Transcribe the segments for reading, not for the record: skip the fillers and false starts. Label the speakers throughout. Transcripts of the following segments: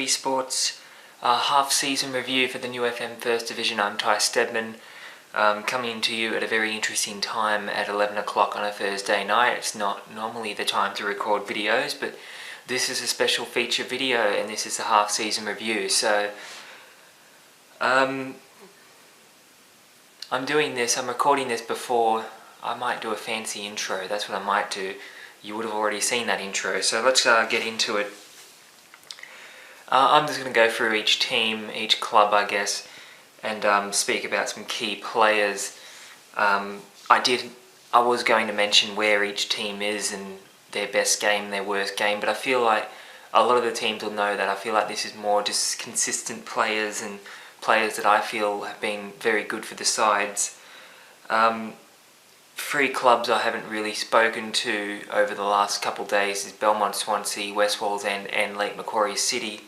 Speaker 1: Sports half-season review for the new FM First Division. I'm Ty Stedman, coming to you at a very interesting time at 11 o'clock on a Thursday night. It's not normally the time to record videos, but this is a special feature video and this is a half-season review. So I'm doing this, I'm recording this before I might do a fancy intro. That's what I might do. You would have already seen that intro, so let's get into it. I'm just going to go through each team, each club I guess, and speak about some key players. I was going to mention where each team is and their best game, their worst game, but I feel like a lot of the teams will know that. I feel like this is more just consistent players and players that I feel have been very good for the sides. Three clubs I haven't really spoken to over the last couple of days is Belmont, Swansea, West Wallsend and Lake Macquarie City.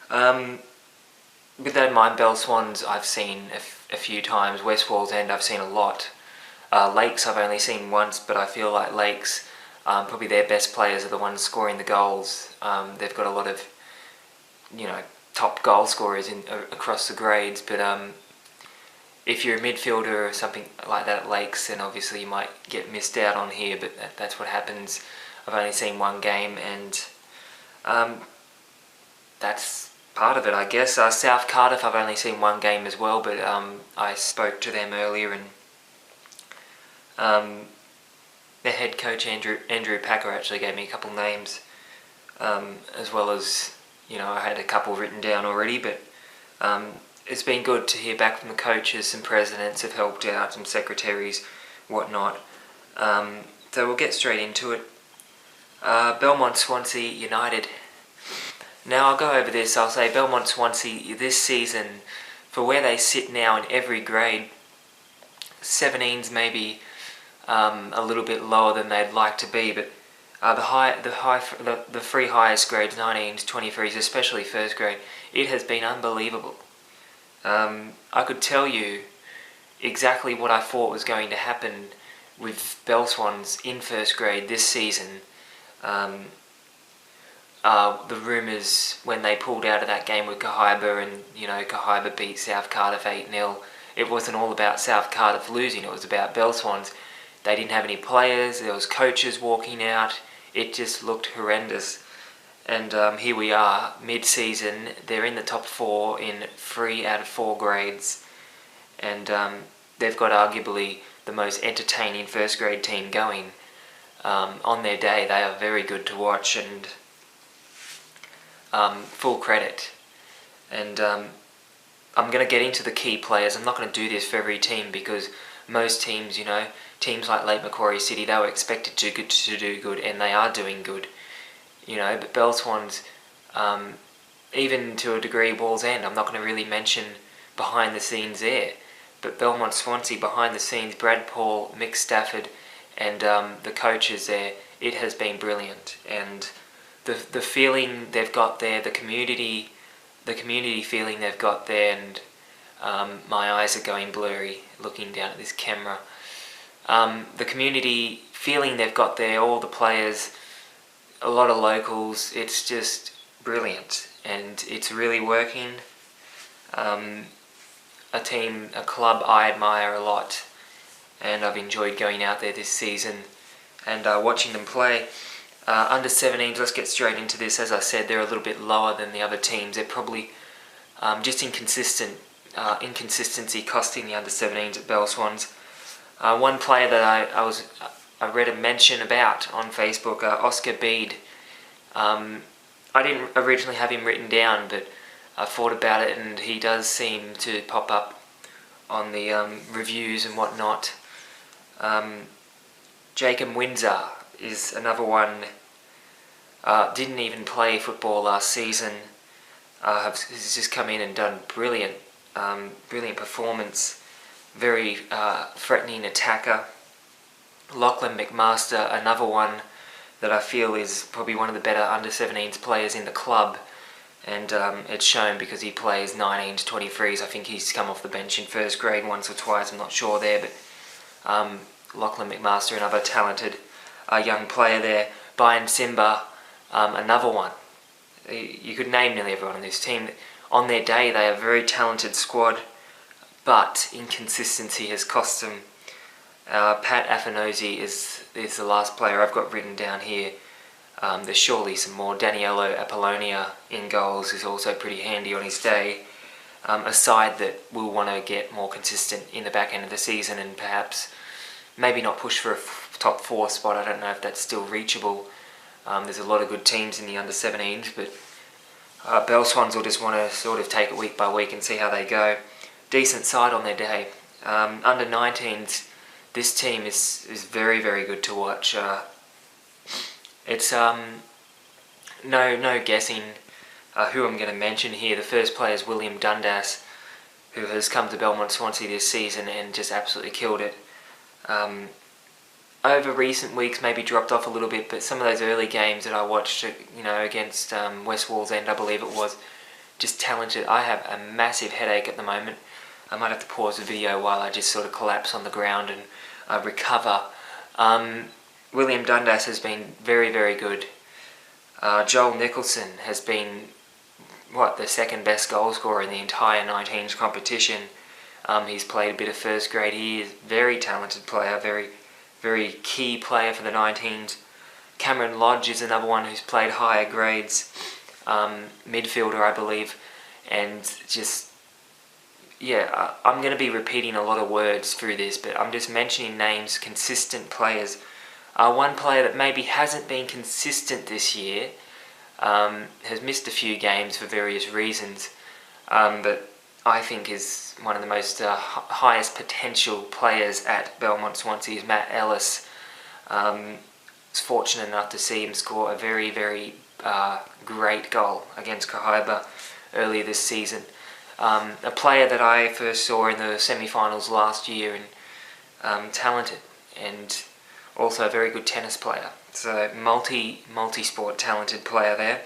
Speaker 1: With that in mind, Belswans I've seen a few times, West Wallsend I've seen a lot. Lakes I've only seen once, but I feel like Lakes, probably their best players are the ones scoring the goals. They've got a lot of, top goal scorers across the grades, but if you're a midfielder or something like that at Lakes, then obviously you might get missed out on here, but that's what happens. I've only seen one game, and that's part of it, I guess. South Cardiff, I've only seen one game as well, but I spoke to them earlier, and their head coach Andrew Packer actually gave me a couple names, as well as, I had a couple written down already, but it's been good to hear back from the coaches. Some presidents have helped out, some secretaries, whatnot. So we'll get straight into it. Belmont Swansea United. Now I'll go over this. I'll say Belmont Swansea this season, for where they sit now in every grade, 17's maybe a little bit lower than they'd like to be, but the three highest grades, 19s, 23s, especially first grade, it has been unbelievable. I could tell you exactly what I thought was going to happen with Belswans in first grade this season. The rumours when they pulled out of that game with Kahibah, and Kahibah beat South Cardiff 8-0, it wasn't all about South Cardiff losing, it was about Belswans. They didn't have any players, there was coaches walking out, it just looked horrendous. And here we are, mid-season, they're in the top 4 in 3 out of 4 grades, and they've got arguably the most entertaining first grade team going. On their day, they are very good to watch, and full credit. And I'm going to get into the key players. I'm not going to do this for every team, because most teams, teams like Lake Macquarie City, they were expected to do good, and they are doing good. But Belswans, even to a degree Wallsend, I'm not going to really mention behind the scenes there, but Belmont Swansea behind the scenes, Brad Paul, Mick Stafford, and the coaches there, it has been brilliant. And the feeling they've got there, the community feeling they've got there, and my eyes are going blurry looking down at this camera. The community feeling they've got there, all the players, a lot of locals, it's just brilliant, and it's really working. A club I admire a lot, and I've enjoyed going out there this season and watching them play. Under 17s, let's get straight into this. As I said, they're a little bit lower than the other teams. They're probably just inconsistency costing the under 17s at Belswans. One player that I read a mention about on Facebook, Oscar Bede. I didn't originally have him written down, but I thought about it, and he does seem to pop up on the reviews and whatnot. Jacob Windsor is another one. Didn't even play football last season. Has just come in and done brilliant performance. Very threatening attacker. Lachlan McMaster, another one that I feel is probably one of the better under 17s players in the club, and it's shown because he plays 19s, 23s. I think he's come off the bench in first grade once or twice, I'm not sure there, but Lachlan McMaster, another talented young player there. Byron Simba, another one. You could name nearly everyone on this team. On their day, they are a very talented squad, but inconsistency has cost them. Pat Afinosi is the last player I've got written down here. There's surely some more. Daniello Apollonia in goals is also pretty handy on his day. A side that will want to get more consistent in the back end of the season and perhaps maybe not push for a top 4 spot. I don't know if that's still reachable. There's a lot of good teams in the under-17s, but Belswans will just want to sort of take it week by week and see how they go. Decent side on their day. Under-19s, this team is very, very good to watch. It's no guessing who I'm going to mention here. The first player is William Dundas, who has come to Belmont Swansea this season and just absolutely killed it. Over recent weeks, maybe dropped off a little bit, but some of those early games that I watched, against West Wallsend, I believe it was, just talented. I have a massive headache at the moment. I might have to pause the video while I just sort of collapse on the ground and recover. William Dundas has been very, very good. Joel Nicholson has been the second best goal scorer in the entire 19s competition. He's played a bit of first grade. He is a very talented player, very, very key player for the 19s. Cameron Lodge is another one who's played higher grades, midfielder I believe, and just, I'm going to be repeating a lot of words through this, but I'm just mentioning names, consistent players. One player that maybe hasn't been consistent this year, has missed a few games for various reasons, but I think is one of the most highest potential players at Belmont Swansea is Matt Ellis. Was fortunate enough to see him score a very, very great goal against Kahibah earlier this season. A player that I first saw in the semi-finals last year, and talented, and also a very good tennis player. So multi-sport talented player there.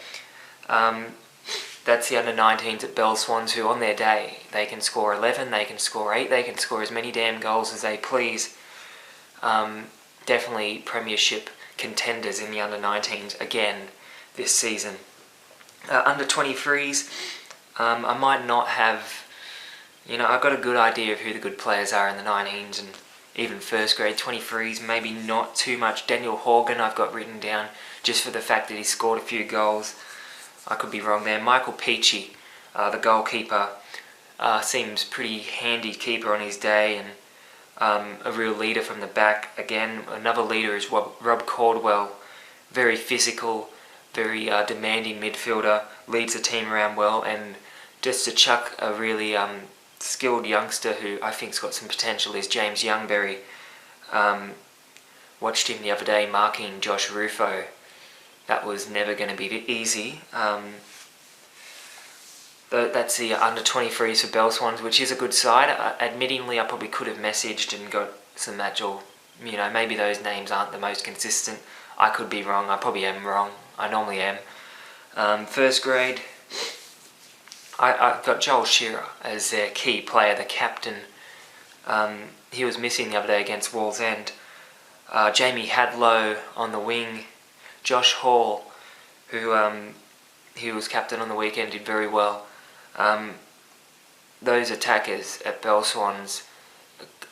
Speaker 1: That's the under-19s at Belswans, who on their day, they can score 11, they can score 8, they can score as many damn goals as they please. Definitely premiership contenders in the under-19s again this season. Under-23s, I might not have, I've got a good idea of who the good players are in the 19s and even first grade. 23s, maybe not too much. Daniel Horgan I've got written down just for the fact that he scored a few goals. I could be wrong there. Michael Peachy, the goalkeeper, seems pretty handy keeper on his day, and a real leader from the back. Again, another leader is Rob Caldwell, very physical, very demanding midfielder, leads the team around well, and just to chuck a really skilled youngster who I think's got some potential is James Youngberry. Watched him the other day marking Josh Rufo. That was never going to be easy. That's the under-23s for Belswans, which is a good side. Admittingly, I probably could have messaged and got some actual, maybe those names aren't the most consistent. I could be wrong. I probably am wrong. I normally am. First grade, I've got Joel Shearer as their key player, the captain. He was missing the other day against Wallsend. Jamie Hadlow on the wing. Josh Hall, who he was captain on the weekend, did very well. Those attackers at Belswans,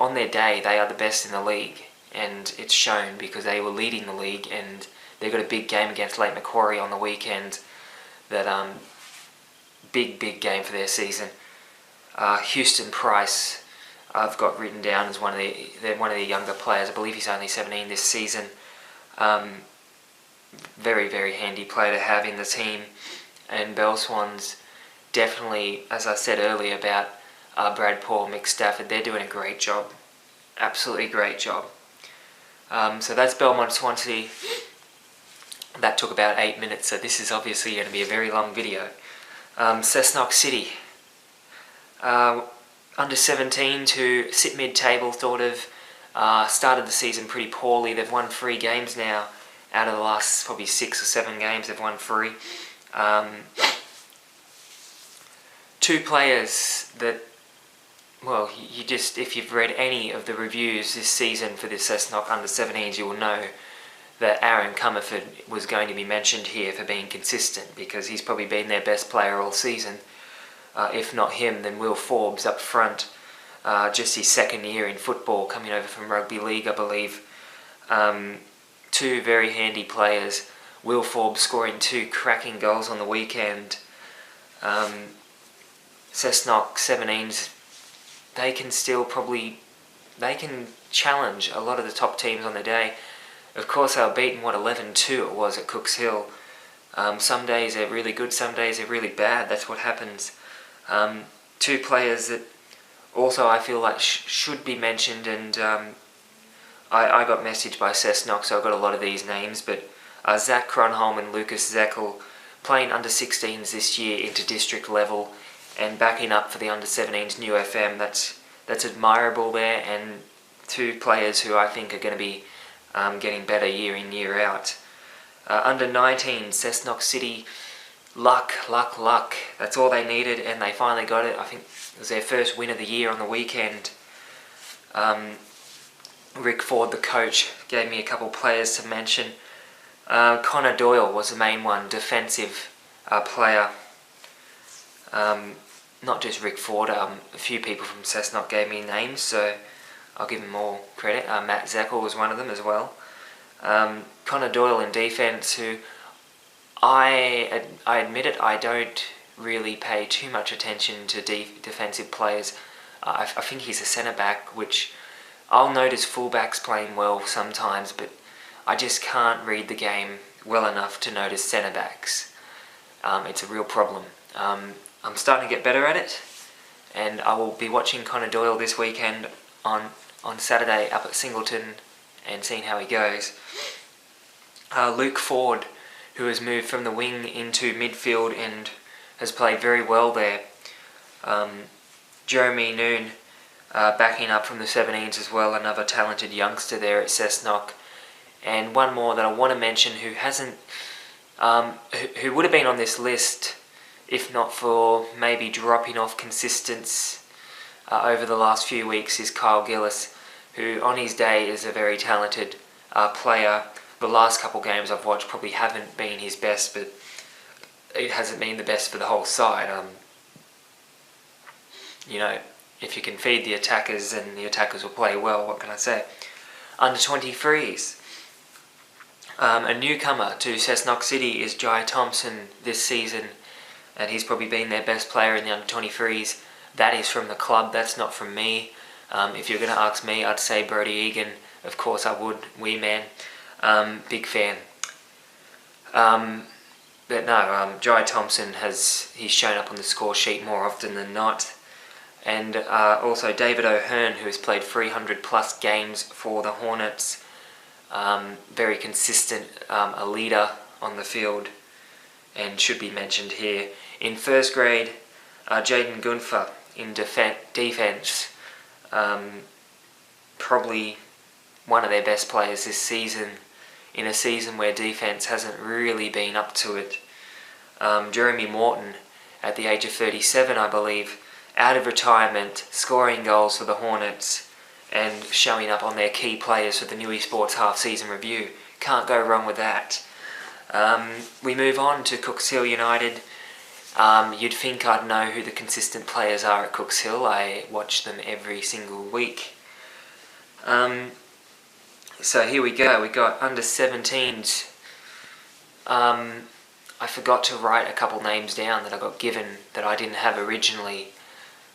Speaker 1: on their day, they are the best in the league, and it's shown because they were leading the league, and they got a big game against Lake Macquarie on the weekend. That big game for their season. Houston Price, I've got written down as one of the younger players. I believe he's only 17 this season. Very, very handy player to have in the team. And Belswans, definitely, as I said earlier about Brad Paul, Mick Stafford, they're doing a great job. Absolutely great job. So that's Belmont Swansea. That took about 8 minutes, so this is obviously going to be a very long video. Cessnock City. Under 17 to sit mid-table, sort of. Started the season pretty poorly. They've won 3 games now. Out of the last probably 6 or 7 games, they've won 3. 2 players that, well, you just, if you've read any of the reviews this season for the Cessnock under 17s, you will know that Aaron Comerford was going to be mentioned here for being consistent, because he's probably been their best player all season. If not him, then Will Forbes up front. Just his second year in football, coming over from rugby league, I believe. Two very handy players. Will Forbes scoring 2 cracking goals on the weekend. Cessnock 17s, they can challenge a lot of the top teams on the day. Of course, they were beaten 11-2 it was at Cooks Hill. Some days they're really good, some days they're really bad. That's what happens. 2 players that also I feel like should be mentioned, and I got messaged by Cessnock, so I got a lot of these names, but Zach Cronholm and Lucas Zeckel playing under 16s this year into district level and backing up for the under 17s new FM. That's admirable there, and 2 players who I think are going to be getting better year in, year out. Under 19, Cessnock City, luck. That's all they needed, and they finally got it. I think it was their first win of the year on the weekend. Rick Ford, the coach, gave me a couple players to mention. Connor Doyle was the main one, defensive player. Not just Rick Ford, a few people from Cessnock gave me names, so I'll give them all credit. Matt Zeckel was one of them as well. Connor Doyle in defence, who I admit it, I don't really pay too much attention to defensive players. I think he's a centre-back, which I'll notice full-backs playing well sometimes, but I just can't read the game well enough to notice centre-backs. It's a real problem. I'm starting to get better at it, and I will be watching Connor Doyle this weekend on Saturday up at Singleton and seeing how he goes. Luke Ford, who has moved from the wing into midfield and has played very well there. Jeremy Noon backing up from the 17s as well, another talented youngster there at Cessnock. And one more that I want to mention who hasn't, who would have been on this list if not for maybe dropping off consistency over the last few weeks, is Kyle Gillis, who on his day is a very talented player. The last couple games I've watched probably haven't been his best, but it hasn't been the best for the whole side. You know, if you can feed the attackers, then the attackers will play well, what can I say? Under 23s. A newcomer to Cessnock City is Jai Thompson this season, and he's probably been their best player in the under 23s. That is from the club, that's not from me. If you're going to ask me, I'd say Brody Egan. Of course I would, wee man. Big fan. But no, Jai Thompson he's shown up on the score sheet more often than not. And also David O'Hearn, who has played 300 plus games for the Hornets. Very consistent, a leader on the field, and should be mentioned here. In first grade, Jaden Gunfer in defence, probably one of their best players this season, in a season where defence hasn't really been up to it. Jeremy Morton, at the age of 37 I believe, out of retirement, scoring goals for the Hornets and showing up on their key players for the New Esports half-season review. Can't go wrong with that. We move on to Cooks Hill United. You'd think I'd know who the consistent players are at Cooks Hill. I watch them every single week. So here we go. We got under 17s. I forgot to write a couple names down that I got given that I didn't have originally.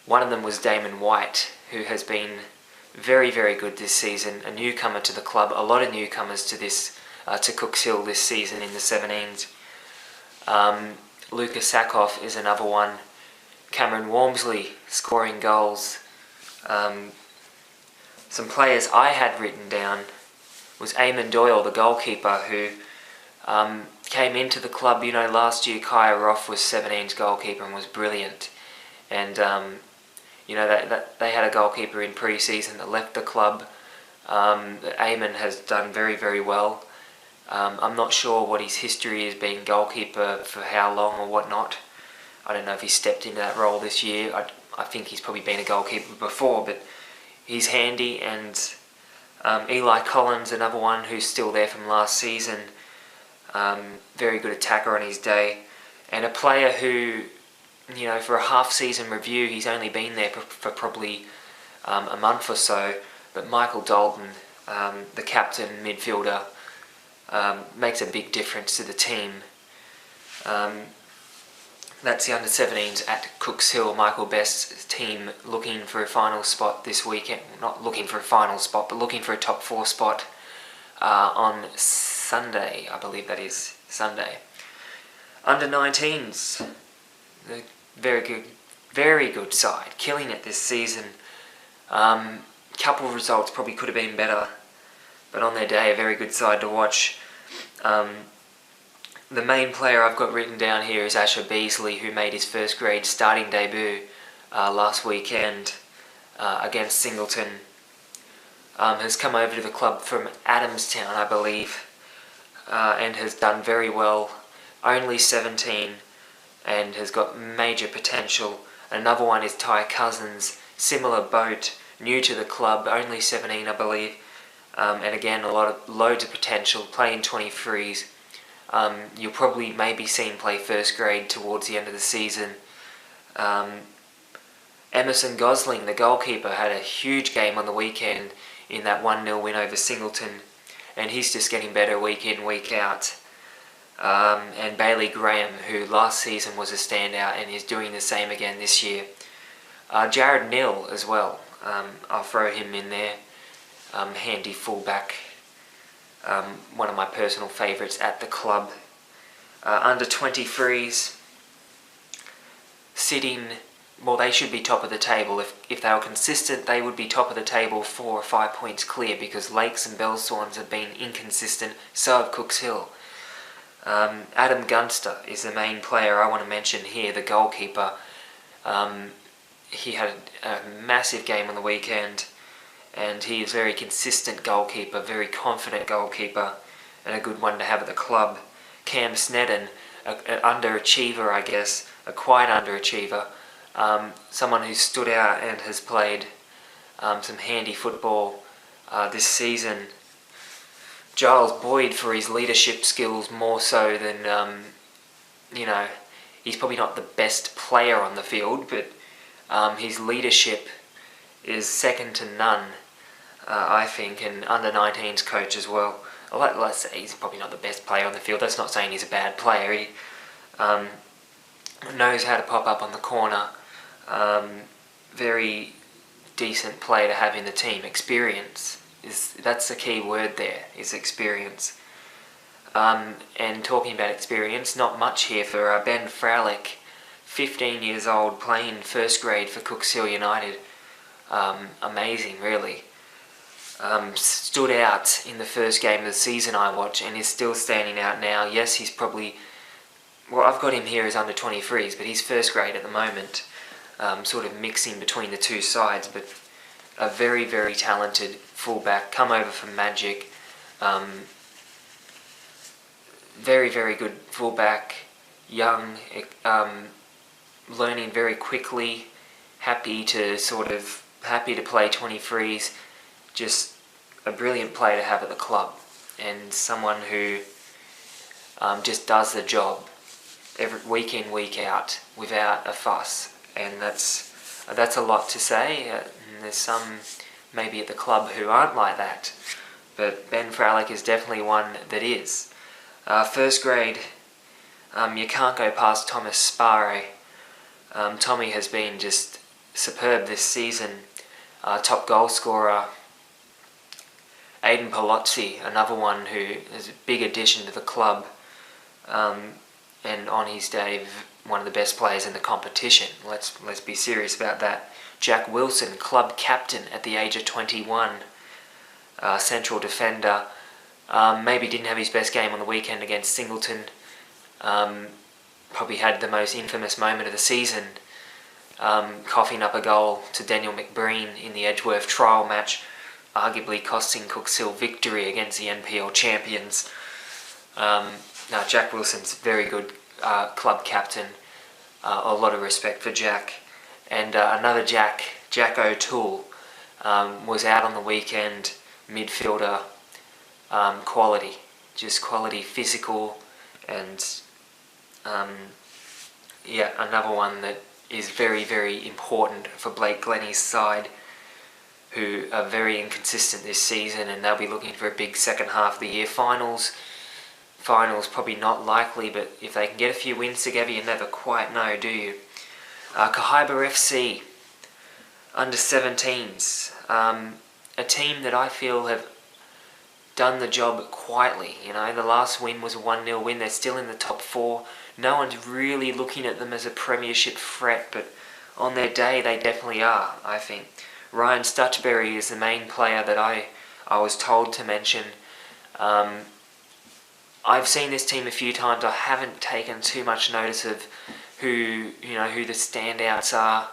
Speaker 1: One of them was Damon White, who has been very, very good this season. A newcomer to the club. A lot of newcomers to this to Cooks Hill this season in the 17s. Lucas Sackhoff is another one. Cameron Walmsley scoring goals. Some players I had written down was Eamon Doyle, the goalkeeper, who came into the club. You know, last year Kaya Roth was 17's goalkeeper and was brilliant. And you know, they had a goalkeeper in pre-season that left the club. Eamon has done very, very well. I'm not sure what his history is being goalkeeper for how long or whatnot. I don't know if he stepped into that role this year. I think he's probably been a goalkeeper before, but he's handy, and Eli Collins, another one who's still there from last season. Very good attacker on his day. And a player who, for a half-season review, he's only been there for probably a month or so. But Michael Dalton, the captain midfielder, makes a big difference to the team. That's the under-17s at Cooks Hill. Michael Best's team looking for a final spot this weekend. Not looking for a final spot, but looking for a top 4 spot on Sunday. I believe that is Sunday. Under-19s, very good side, killing it this season. Couple of results probably could have been better, but on their day, a very good side to watch. The main player I've got written down here is Asher Beasley, who made his first grade starting debut last weekend against Singleton. Has come over to the club from Adamstown, I believe, and has done very well. Only 17 and has got major potential. Another one is Ty Cousins, similar boat, new to the club, only 17 I believe, and again loads of potential, playing 23s. You'll probably maybe see him play first grade towards the end of the season. Emerson Gosling, the goalkeeper, had a huge game on the weekend in that 1-0 win over Singleton, and he's just getting better week in, week out. And Bailey Graham, who last season was a standout and is doing the same again this year. Jared Neal as well, I'll throw him in there. Handy fullback, one of my personal favourites at the club. Under 23s, sitting, well, they should be top of the table. If they were consistent, they would be top of the table 4 or 5 points clear, because Lakes and Belswans have been inconsistent, so have Cooks Hill. Adam Gunster is the main player I want to mention here, the goalkeeper. He had a massive game on the weekend, and he is a very consistent goalkeeper, very confident goalkeeper, and a good one to have at the club. Cam Snedden, an underachiever, I guess, a quiet underachiever, someone who stood out and has played some handy football this season. Giles Boyd for his leadership skills, more so than, he's probably not the best player on the field, but his leadership is second to none, I think, and under-19s coach as well. Let's say he's probably not the best player on the field. That's not saying he's a bad player. He knows how to pop up on the corner. Very decent player to have in the team. Experience. That's the key word there, is experience. And talking about experience, not much here for Ben Fralick, 15 years old, playing first grade for Cooks Hill United. Amazing, really. Stood out in the first game of the season I watched, and is still standing out now. Yes, he's probably, well, I've got him here as under 23s, but he's first grade at the moment, sort of mixing between the two sides, but a very, very talented fullback, come over from Magic. Very, very good fullback, young, learning very quickly, happy to play 23s, just a brilliant player to have at the club, and someone who just does the job every week in, week out, without a fuss, and that's a lot to say. There's some maybe at the club who aren't like that, but Ben Fralick is definitely one that is. First grade, you can't go past Thomas Spare. Tommy has been just superb this season. Top goal scorer. Aidan Palozzi, another one who is a big addition to the club, and on his day, one of the best players in the competition. Let's be serious about that. Jack Wilson, club captain at the age of 21, central defender. Maybe didn't have his best game on the weekend against Singleton. Probably had the most infamous moment of the season, coughing up a goal to Daniel McBreen in the Edgeworth trial match, arguably costing Cooks Hill victory against the NPL champions. Jack Wilson's very good club captain. A lot of respect for Jack. And another Jack O'Toole, was out on the weekend midfielder quality, just quality, physical, and another one that is very, very important for Blake Glennie's side, who are very inconsistent this season, and they'll be looking for a big second half of the year. Finals probably not likely, but if they can get a few wins together, you never quite know, do you? Kahibah FC, under 17s, a team that I feel have done the job quietly. You know, the last win was a 1-0 win. They're still in the top 4. No one's really looking at them as a premiership threat, but on their day they definitely are, I think. Ryan Stutchberry is the main player that I was told to mention. I've seen this team a few times. I haven't taken too much notice of who the standouts are.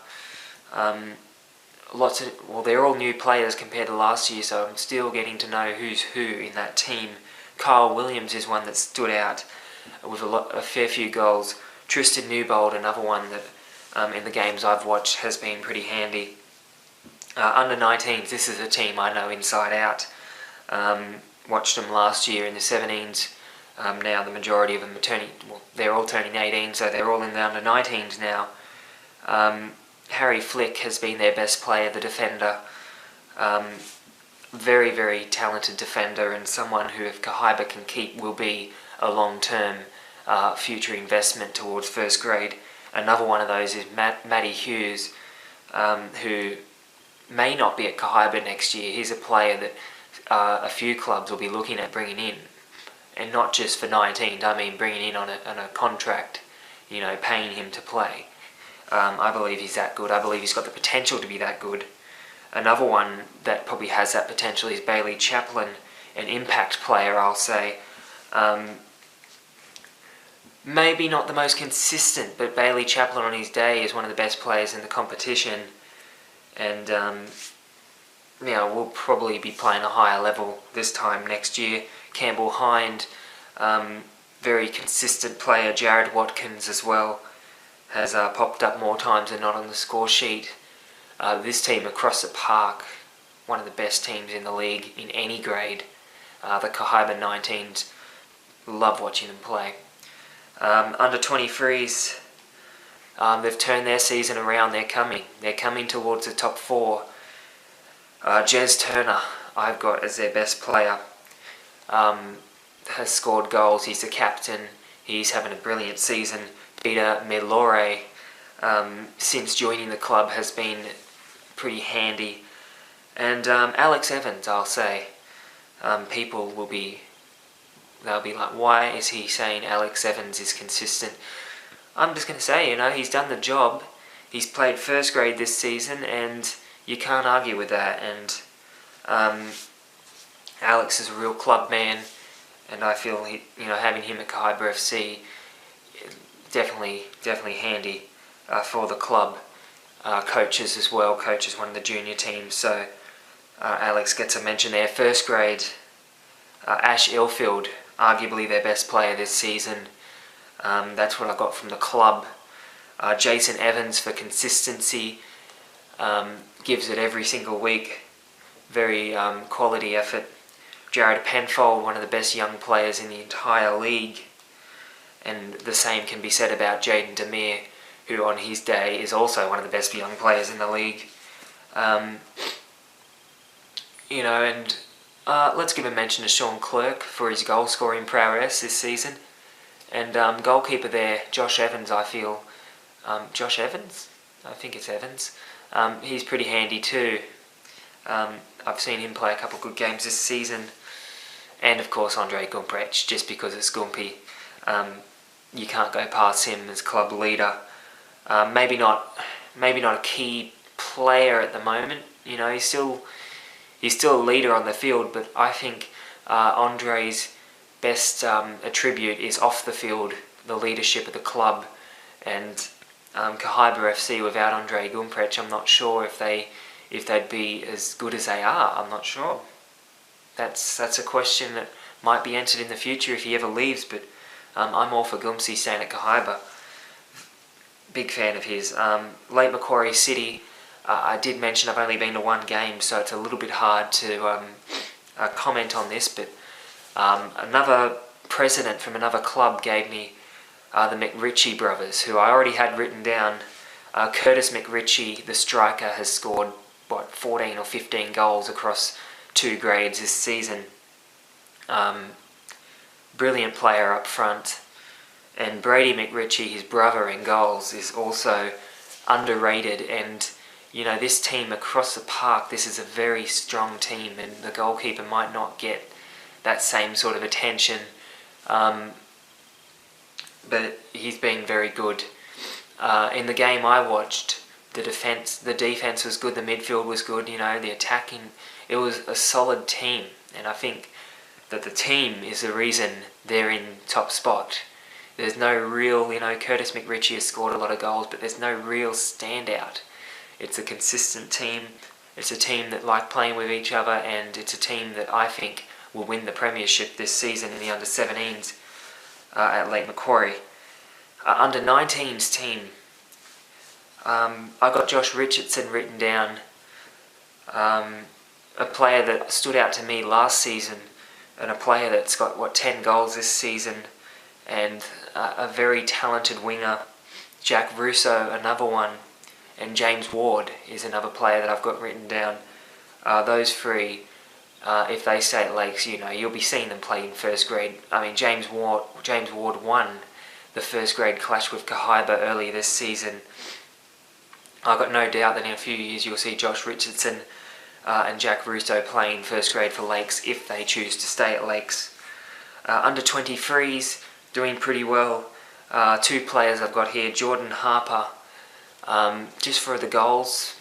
Speaker 1: They're all new players compared to last year, so I'm still getting to know who's who in that team. Kyle Williams is one that stood out with a fair few goals. Tristan Newbold, another one that in the games I've watched has been pretty handy. Under 19s, this is a team I know inside out. Watched them last year in the 17s. Now the majority of them they're all turning 18, so they're all in the under 19s now. Harry Flick has been their best player, the defender. Very, very talented defender, and someone who, if Kahibah can keep, will be a long-term future investment towards first grade. Another one of those is Matty Hughes, who may not be at Kahibah next year. He's a player that a few clubs will be looking at bringing in, and not just for 19. I mean bringing in on a contract, paying him to play. I believe he's that good. I believe he's got the potential to be that good. Another one that probably has that potential is Bailey Chaplin, an impact player, I'll say. Maybe not the most consistent, but Bailey Chaplin on his day is one of the best players in the competition. And we'll probably be playing a higher level this time next year. Campbell Hind, very consistent player. Jared Watkins as well has popped up more times than not on the score sheet. This team across the park, one of the best teams in the league in any grade. The Kahibah 19s, love watching them play. Under 23s, they've turned their season around. They're coming towards the top 4. Jez Turner, I've got as their best player. Has scored goals. He's the captain. He's having a brilliant season. Peter Milore, since joining the club, has been pretty handy. And Alex Evans, I'll say. People they'll be like, why is he saying Alex Evans is consistent? I'm just going to say, he's done the job. He's played first grade this season, and you can't argue with that. And Alex is a real club man, and I feel having him at Kahibah FC definitely handy for the club. Coaches as well. Coaches one of the junior teams, so Alex gets a mention there. First grade, Ash Ilfield, arguably their best player this season. That's what I got from the club. Jason Evans for consistency, gives it every single week. Very quality effort. Jared Penfold, one of the best young players in the entire league. And the same can be said about Jaden Demir, who on his day is also one of the best young players in the league. Let's give a mention to Sean Clerk for his goal scoring prowess this season. And goalkeeper there, Josh Evans, I feel. Josh Evans? I think it's Evans. He's pretty handy too. I've seen him play a couple of good games this season. And of course Andre Gumprech, just because it's Gumpy. You can't go past him as club leader. Maybe not a key player at the moment. He's still a leader on the field, but I think Andre's best attribute is off the field, the leadership of the club. And Kahibah FC without Andre Gumprech, I'm not sure if they'd be as good as they are. I'm not sure. That's a question that might be answered in the future if he ever leaves, but I'm all for Gumsy staying at Kahibah. Big fan of his. Late Macquarie City, I did mention I've only been to one game, so it's a little bit hard to comment on this, but another president from another club gave me the McRitchie brothers, who I already had written down. Curtis McRitchie, the striker, has scored 14 or 15 goals across 2 grades this season. Brilliant player up front. And Brady McRitchie, his brother in goals, is also underrated. And you know, this team across the park, this is a very strong team, and the goalkeeper might not get that same sort of attention, but he's been very good. In the game I watched, the defense was good, the midfield was good, you know, the attacking, it was a solid team, and I think that the team is the reason they're in top spot. There's no real, you know, Curtis McRitchie has scored a lot of goals, but there's no real standout. It's a consistent team, it's a team that like playing with each other, and it's a team that I think will win the premiership this season in the under-17s at Lake Macquarie. Under-19s team, I got Josh Richardson written down, a player that stood out to me last season, and a player that's got, 10 goals this season, and a very talented winger. Jack Russo, another one, and James Ward is another player that I've got written down. Those three, if they stay at Lakes, you know, you'll be seeing them play in first grade. I mean, James Ward won the first grade clash with Kahibah earlier this season. I've got no doubt that in a few years you'll see Josh Richardson and Jack Russo playing first grade for Lakes if they choose to stay at Lakes. Under 23s, doing pretty well. 2 players I've got here, Jordan Harper, just for the goals,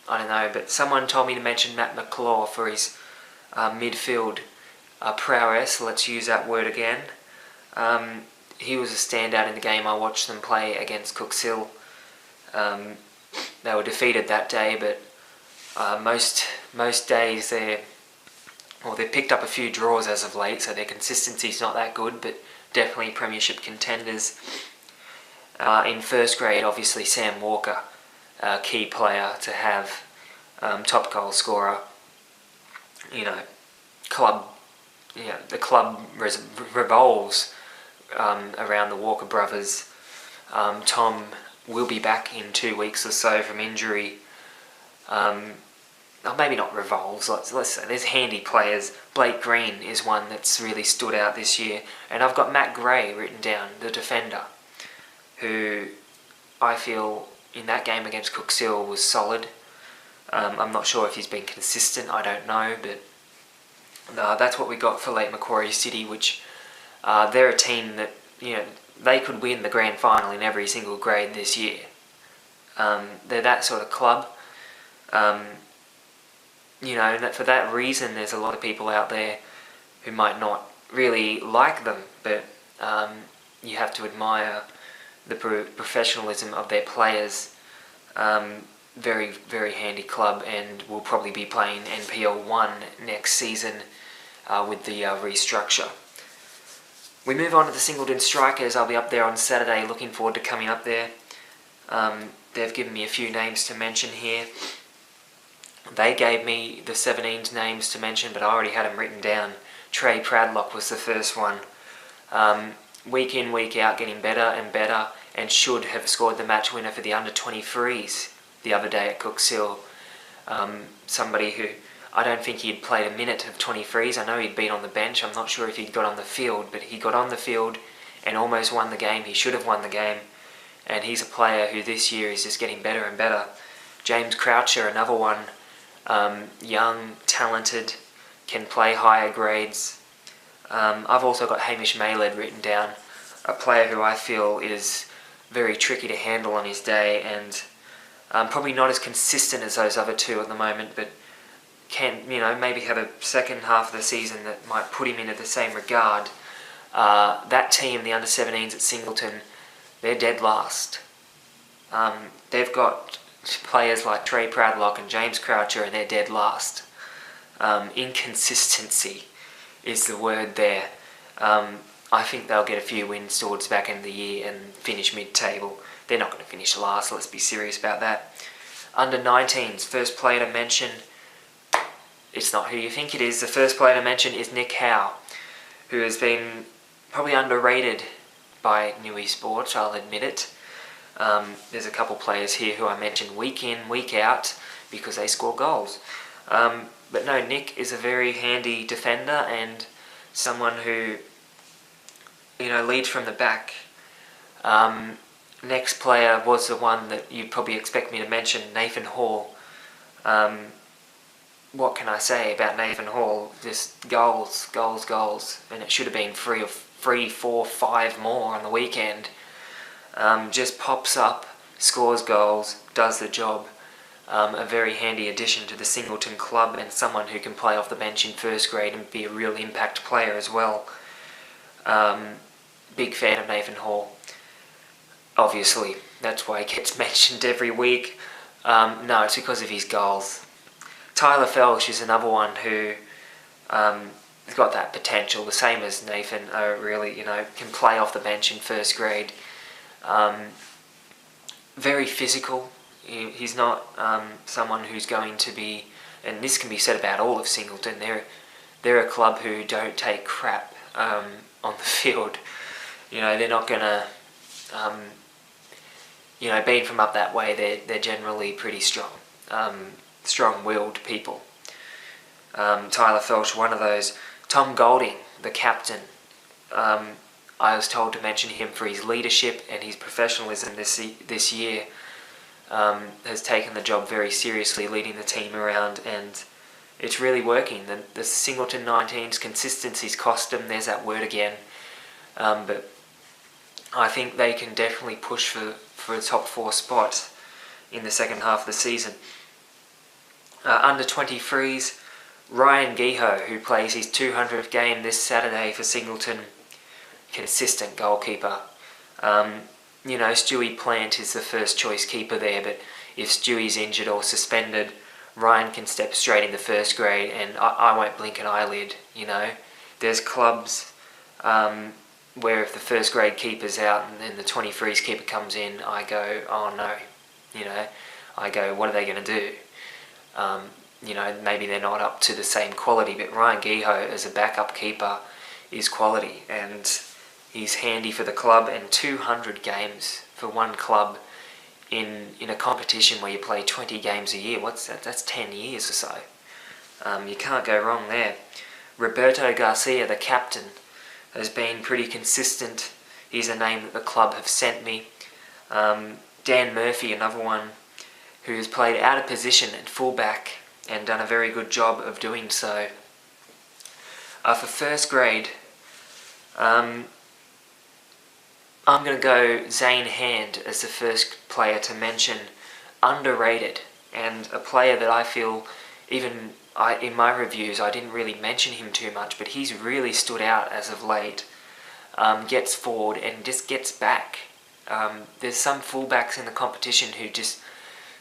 Speaker 1: I don't know, but someone told me to mention Matt McClaw for his midfield prowess, let's use that word again. He was a standout in the game I watched them play against Cooks Hill. They were defeated that day, but most days they've picked up a few draws as of late, so their consistency's not that good, but definitely premiership contenders. In first grade, obviously Sam Walker, a key player to have, top goal scorer. You know, the club revolves around the Walker brothers. Tom will be back in 2 weeks or so from injury. Maybe not revolves, let's say there's handy players. Blake Green is one that's really stood out this year, and I've got Matt Gray written down, the defender, who I feel in that game against Cooks Hill was solid. I'm not sure if he's been consistent, I don't know, but that's what we got for Lake Macquarie City, which they're a team that, you know, they could win the grand final in every single grade this year. They're that sort of club. You know, and for that reason there's a lot of people out there who might not really like them, but you have to admire the professionalism of their players. Very, very handy club, and will probably be playing NPL 1 next season with the restructure. We move on to the Singleton Strikers. I'll be up there on Saturday, looking forward to coming up there. They've given me a few names to mention here. They gave me the 17's names to mention, but I already had them written down. Trey Pradlock was the first one. Week in, week out, getting better and better, and should have scored the match winner for the under-23s the other day at Cooks Hill. Somebody who, I don't think he'd played a minute of 23s. I know he'd been on the bench. I'm not sure if he'd got on the field, but he got on the field and almost won the game. He should have won the game. And he's a player who this year is just getting better and better. James Croucher, another one. Young, talented, can play higher grades. I've also got Hamish Mayled written down, a player who I feel is very tricky to handle on his day, and probably not as consistent as those other two at the moment, but can, you know, maybe have a second half of the season that might put him into the same regard. That team, the under-17s at Singleton, they're dead last. They've got players like Trey Pradlock and James Croucher, and they're dead last. Inconsistency is the word there. I think they'll get a few wins towards the back end of the year and finish mid-table. They're not going to finish last, let's be serious about that. Under 19s, first player to mention it's not who you think it is. The first player to mention is Nick Howe, who has been probably underrated by Newey Sports, I'll admit it. There's a couple players here who I mention week in, week out, because they score goals. But no, Nick is a very handy defender and someone who, leads from the back. Next player was the one that you'd probably expect me to mention, Nathan Hall. What can I say about Nathan Hall? Just goals, goals, goals. And it should have been 3, 4, 5 more on the weekend. Just pops up, scores goals, does the job. A very handy addition to the Singleton club and someone who can play off the bench in first grade and be a real impact player as well. Big fan of Nathan Hall. Obviously, that's why he gets mentioned every week. No, it's because of his goals. Tyler Felsh is another one who has got that potential, the same as Nathan. Really, can play off the bench in first grade. Very physical. He's not someone who's going to be, and this can be said about all of Singleton. They're a club who don't take crap on the field. They're not gonna. Being from up that way, they're generally pretty strong, strong-willed people. Tyler Felsh, one of those. Tom Golding, the captain. I was told to mention him for his leadership and his professionalism this year. Has taken the job very seriously, leading the team around, and it's really working. The Singleton 19's consistency's cost them. There's that word again. But I think they can definitely push for a top 4 spot in the second half of the season. Under 23s, Ryan Geho, who plays his 200th game this Saturday for Singleton, consistent goalkeeper. Stewie Plant is the first choice keeper there, but if Stewie's injured or suspended, Ryan can step straight into first grade and I won't blink an eyelid. There's clubs where if the first grade keeper's out and then the 23s keeper comes in, I go, oh no. I go, what are they going to do? Maybe they're not up to the same quality, but Ryan Geho as a backup keeper is quality, and he's handy for the club. And 200 games for one club in a competition where you play 20 games a year, what's that? That's 10 years or so. You can't go wrong there. Roberto Garcia, the captain, has been pretty consistent. He's a name that the club have sent me. Dan Murphy, another one who's played out of position at fullback and done a very good job of doing so. For first grade, I'm going to go Zane Hand as the first player to mention. Underrated, and a player that I feel, in my reviews, I didn't really mention him too much, but he's really stood out as of late. Gets forward and just gets back. There's some fullbacks in the competition who just,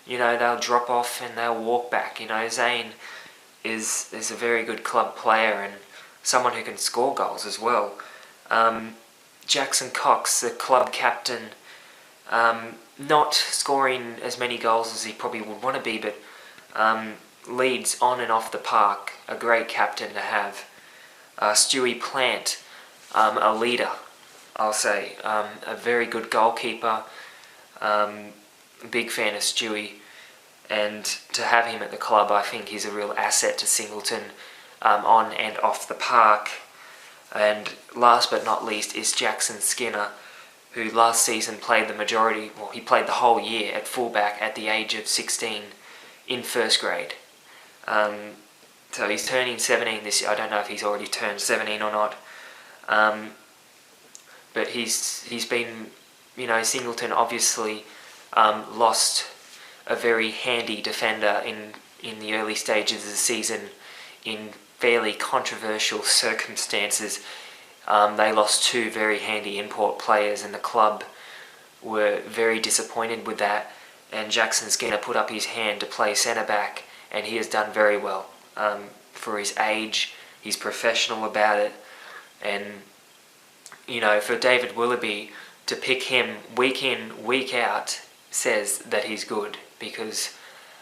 Speaker 1: they'll drop off and they'll walk back. Zane is a very good club player and someone who can score goals as well. Jackson Cox, the club captain, not scoring as many goals as he probably would want to be, but leads on and off the park. A great captain to have. Stewie Plant, a leader, I'll say. A very good goalkeeper. Big fan of Stewie. And to have him at the club, I think he's a real asset to Singleton on and off the park. And last but not least is Jackson Skinner, who last season played he played the whole year at fullback at the age of 16 in first grade. So he's turning 17 this year. I don't know if he's already turned 17 or not. But he's been, Singleton obviously lost a very handy defender in the early stages of the season in fairly controversial circumstances. They lost 2 very handy import players, and the club were very disappointed with that. And Jackson Skinner put up his hand to play centre-back, and he has done very well. For his age, he's professional about it. And, for David Willoughby to pick him week in, week out says that he's good, because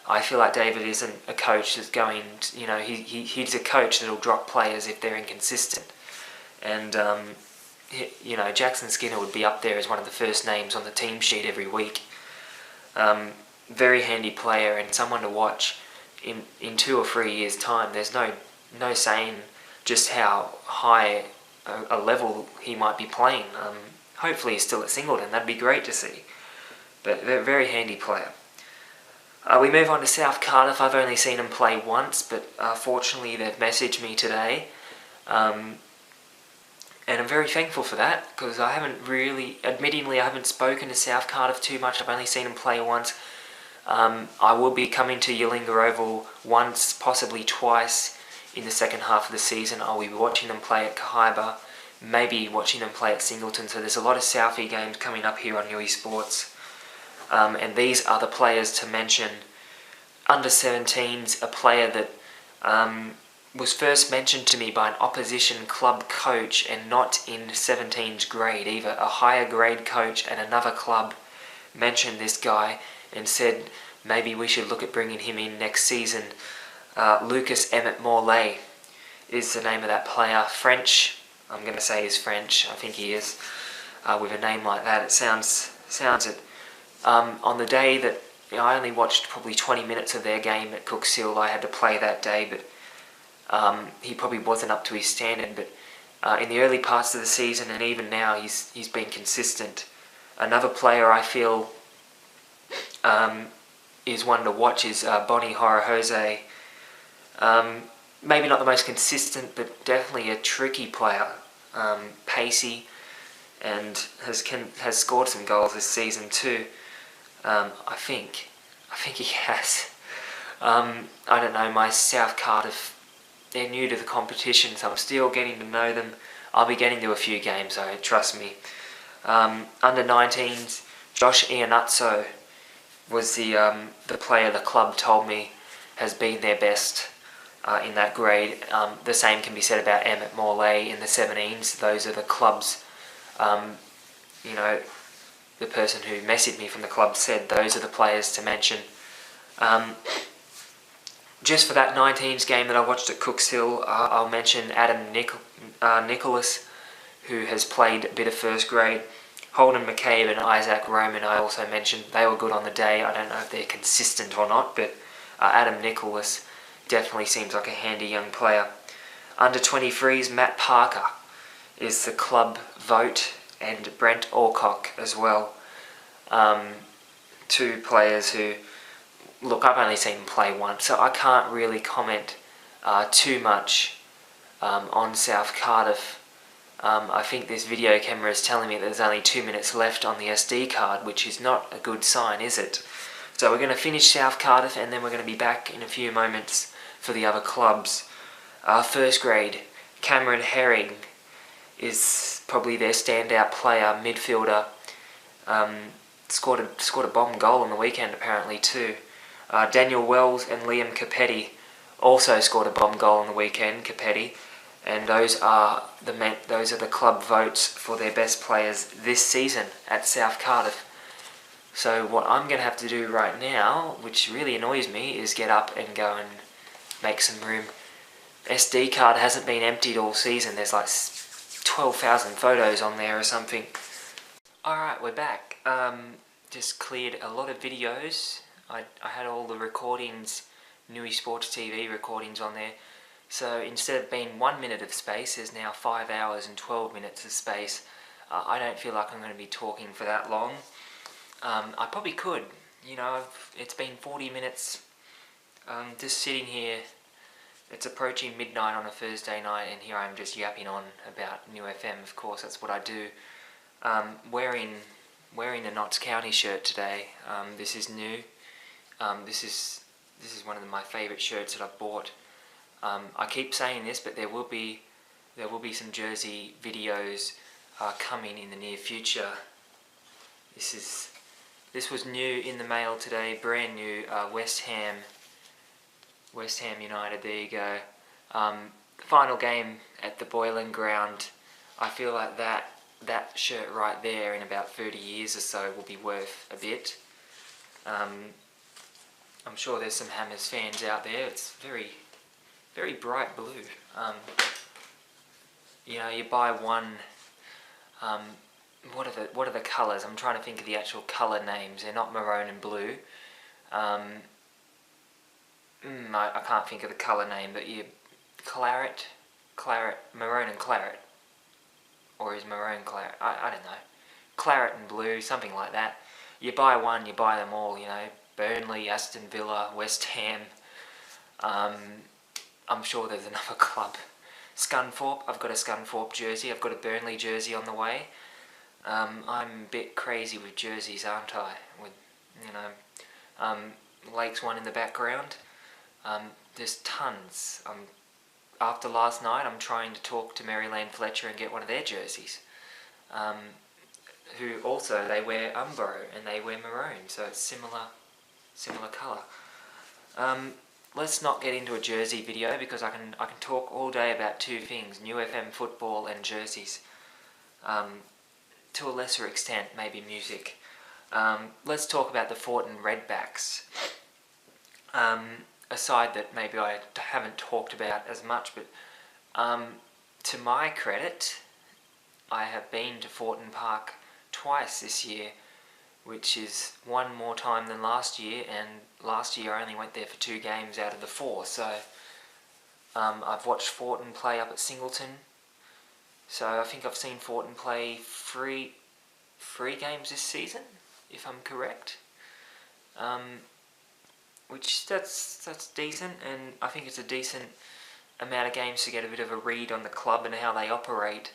Speaker 1: I feel like David isn't a coach that's going to, he's a coach that'll drop players if they're inconsistent. And, Jackson Skinner would be up there as one of the first names on the team sheet every week. Very handy player and someone to watch in 2 or 3 years' time. There's no saying just how high a level he might be playing. Hopefully he's still at Singleton. That'd be great to see. But they're a very handy player. We move on to South Cardiff. I've only seen them play once, but fortunately they've messaged me today. And I'm very thankful for that, because I haven't spoken to South Cardiff too much. I've only seen them play once. I will be coming to Yallinga Oval once, possibly twice, in the second half of the season. I'll be watching them play at Kahibah, maybe watching them play at Singleton. So there's a lot of Southie games coming up here on Newey Sports. And these are the players to mention. Under 17s, a player that was first mentioned to me by an opposition club coach and not in 17's grade either. A higher grade coach at another club mentioned this guy and said maybe we should look at bringing him in next season. Lucas Emmett Morley is the name of that player. French, I'm going to say he's French, I think he is. With a name like that, it sounds it. On the day that I only watched probably 20 minutes of their game at Cooks Hill, I had to play that day, but he probably wasn't up to his standard. But in the early parts of the season and even now, he's been consistent. Another player I feel is one to watch is Bonnie Horajose. Maybe not the most consistent, but definitely a tricky player. Pacey, and has scored some goals this season too. I think he has. I don't know, my South Cardiff, they're new to the competition, so I'm still getting to know them. I'll be getting to a few games though, trust me. Under 19s, Josh Iannuzzo was the player the club told me has been their best in that grade. The same can be said about Emmett Morley in the 17s. Those are the clubs, the person who messaged me from the club said those are the players to mention. Just for that 19s game that I watched at Cooks Hill, I'll mention Adam Nicholas, who has played a bit of first grade. Holden McCabe and Isaac Roman I also mentioned. They were good on the day. I don't know if they're consistent or not, but Adam Nicholas definitely seems like a handy young player. Under 23s, Matt Parker is the club vote, and Brent Alcock as well. 2 players who, look, I've only seen them play once, so I can't really comment too much on South Cardiff. I think this video camera is telling me that there's only 2 minutes left on the SD card, which is not a good sign, is it? So we're going to finish South Cardiff and then we're going to be back in a few moments for the other clubs. First grade, Cameron Herring is probably their standout player, midfielder. Scored a bomb goal on the weekend apparently too. Daniel Wells and Liam Capetti also scored a bomb goal on the weekend, Capetti. And those are the club votes for their best players this season at South Cardiff. So what I'm going to have to do right now, which really annoys me, is get up and go and make some room. SD card hasn't been emptied all season. There's like 12,000 photos on there or something. Alright, we're back. Just cleared a lot of videos. I had all the recordings, Newey Sports TV recordings on there. So instead of being 1 minute of space, there's now 5 hours and 12 minutes of space. I don't feel like I'm going to be talking for that long. I probably could. It's been 40 minutes just sitting here. It's approaching midnight on a Thursday night, and here I'm just yapping on about New FM. Of course, that's what I do. Wearing the Notts County shirt today. This is new. This is one of my favourite shirts that I've bought. I keep saying this, but there will be some jersey videos coming in the near future. This was new in the mail today, brand new. West Ham United. There you go. Final game at the Boylan Ground. I feel like that shirt right there in about 30 years or so will be worth a bit. I'm sure there's some Hammers fans out there. It's very, very bright blue. You know, you buy one. What are the colours? I'm trying to think of the actual colour names. They're not maroon and blue. I can't think of the colour name, but you claret, maroon and claret, or is maroon claret? I don't know. Claret and blue, something like that. You buy one, you buy them all. You know, Burnley, Aston Villa, West Ham. I'm sure there's another club. Scunthorpe. I've got a Scunthorpe jersey. I've got a Burnley jersey on the way. I'm a bit crazy with jerseys, aren't I? With, you know, Lake's one in the background. There's tons. After last night, I'm trying to talk to Maryland Fletcher and get one of their jerseys. Who also, they wear Umbro and they wear maroon, so it's similar colour. Let's not get into a jersey video because I can talk all day about two things: New FM football and jerseys. To a lesser extent, maybe music. Let's talk about the Thornton Redbacks. A side that maybe I haven't talked about as much, but to my credit, I have been to Thornton Park twice this year, which is one more time than last year, and last year I only went there for 2 games out of the 4, so I've watched Thornton play up at Singleton, so I think I've seen Thornton play three games this season, if I'm correct, which that's decent, and I think it's a decent amount of games to get a bit of a read on the club and how they operate.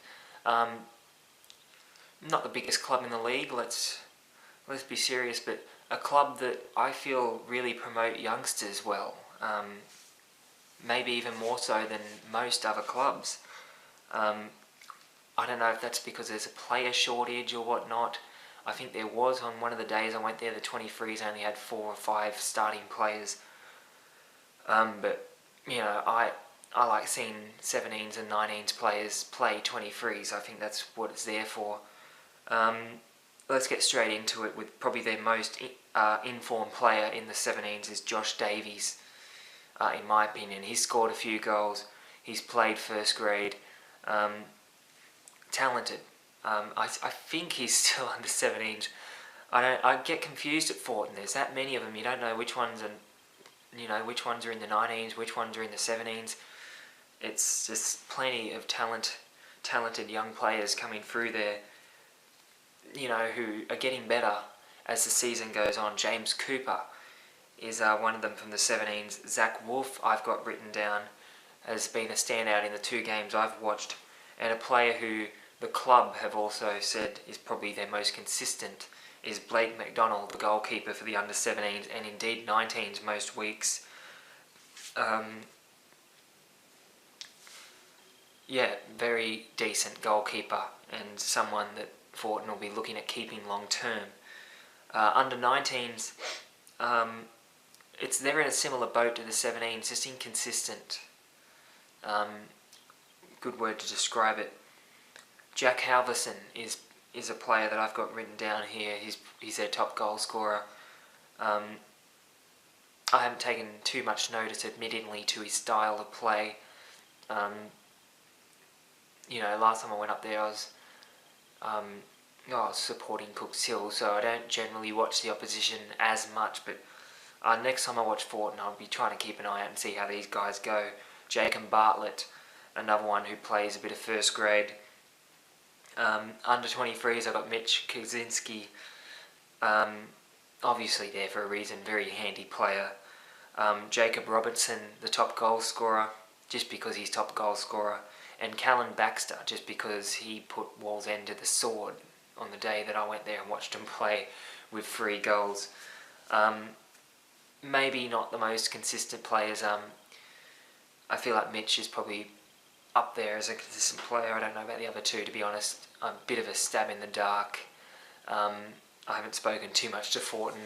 Speaker 1: Not the biggest club in the league, let's be serious, but a club that I feel really promote youngsters well, maybe even more so than most other clubs. I don't know if that's because there's a player shortage or whatnot. I think there was on one of the days I went there, the 23s only had 4 or 5 starting players. But, you know, I like seeing 17s and 19s players play 23s. I think that's what it's there for. Let's get straight into it with probably their most informed player in the 17s is Josh Davies, in my opinion. He's scored a few goals. He's played first grade. Talented. I think he's still under 17s. I get confused at Thornton. There's that many of them. You don't know which ones are, which ones are in the 19s, which ones are in the 17s. It's just plenty of talented young players coming through there, who are getting better as the season goes on. James Cooper is one of them from the 17s. Zach Wolf, I've got written down, has been a standout in the 2 games I've watched, and a player who the club have also said is probably their most consistent is Blake McDonald, the goalkeeper for the under 17s and indeed 19s most weeks. Very decent goalkeeper and someone that Thornton will be looking at keeping long term. Under 19s, they're in a similar boat to the 17s, just inconsistent. Good word to describe it. Jack Halverson is a player that I've got written down here. He's their top goal scorer. I haven't taken too much notice, admittingly, to his style of play. Last time I went up there, I was supporting Cooks Hill, so I don't generally watch the opposition as much. But next time I watch Thornton, I'll be trying to keep an eye out and see how these guys go. Jacob Bartlett, another one who plays a bit of first grade. Under 23s, I've got Mitch Kaczynski, obviously there for a reason, very handy player. Jacob Robertson, the top goal scorer, just because he's top goal scorer. And Callan Baxter, just because he put Wallsend to the sword on the day that I went there and watched him play with 3 goals. Maybe not the most consistent players. I feel like Mitch is probably up there as a consistent player. I don't know about the other 2, to be honest. I'm a bit of a stab in the dark. I haven't spoken too much to Thornton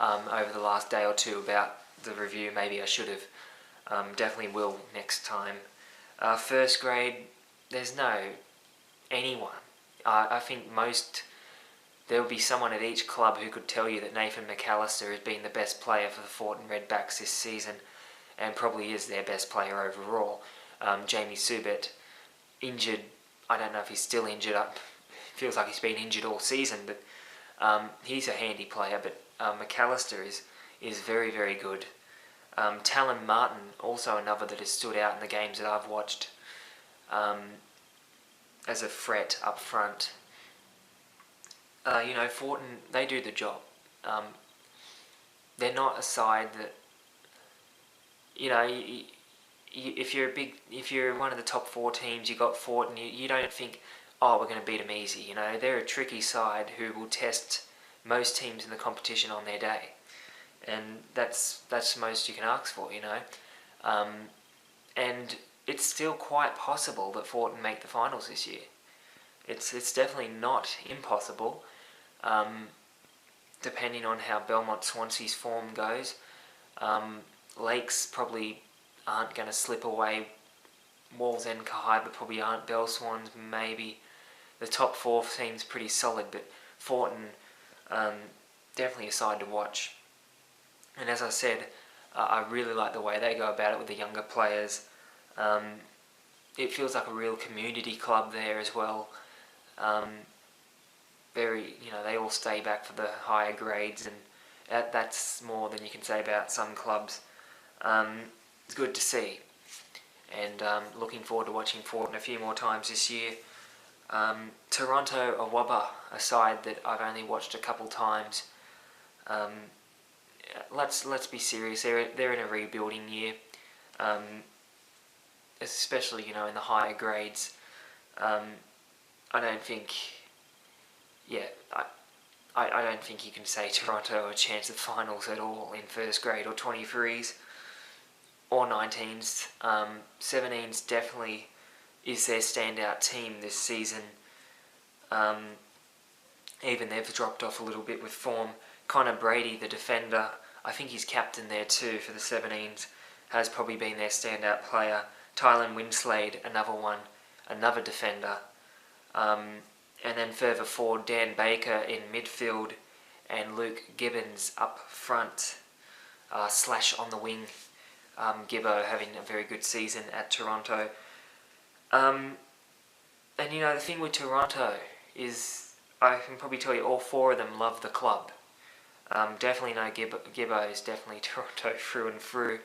Speaker 1: over the last day or 2 about the review. Maybe I should have. Definitely will next time. First grade, there's no anyone. I think there will be someone at each club who could tell you that Nathan McAllister has been the best player for the Thornton Redbacks this season, and probably is their best player overall. Jamie Subet, injured. I don't know if he's still injured. Feels like he's been injured all season, but he's a handy player. But McAllister is very, very good. Talon Martin, also another that has stood out in the games that I've watched as a threat up front. Thornton, they do the job. They're not a side that, if you're one of the top 4 teams, you got Thornton, you don't think, oh, we're going to beat them easy. They're a tricky side who will test most teams in the competition on their day, and that's the most you can ask for. And it's still quite possible that Thornton make the finals this year. It's definitely not impossible, depending on how Belmont Swansea's form goes. Lakes probably aren't going to slip away. Wallsend Kahibah probably aren't. Belswans maybe. The top 4 seems pretty solid, but Thornton, definitely a side to watch. And as I said, I really like the way they go about it with the younger players. It feels like a real community club there as well. They all stay back for the higher grades, and that's more than you can say about some clubs. It's good to see, and looking forward to watching Thornton a few more times this year. Toronto-Awaba, a side that I've only watched a couple times. Let's be serious. They're in a rebuilding year, especially in the higher grades. I don't think. I don't think you can say Toronto a chance of finals at all in first grade or 23s or 19s. 17s definitely is their standout team this season. Even they've dropped off a little bit with form. Connor Brady, the defender, I think he's captain there too for the 17s, has probably been their standout player. Tylen Winslade, another defender. And then further forward, Dan Baker in midfield and Luke Gibbons up front, / on the wing. Gibbo having a very good season at Toronto. And the thing with Toronto is, I can probably tell you all 4 of them love the club. Definitely know Gibbo is definitely Toronto through and through.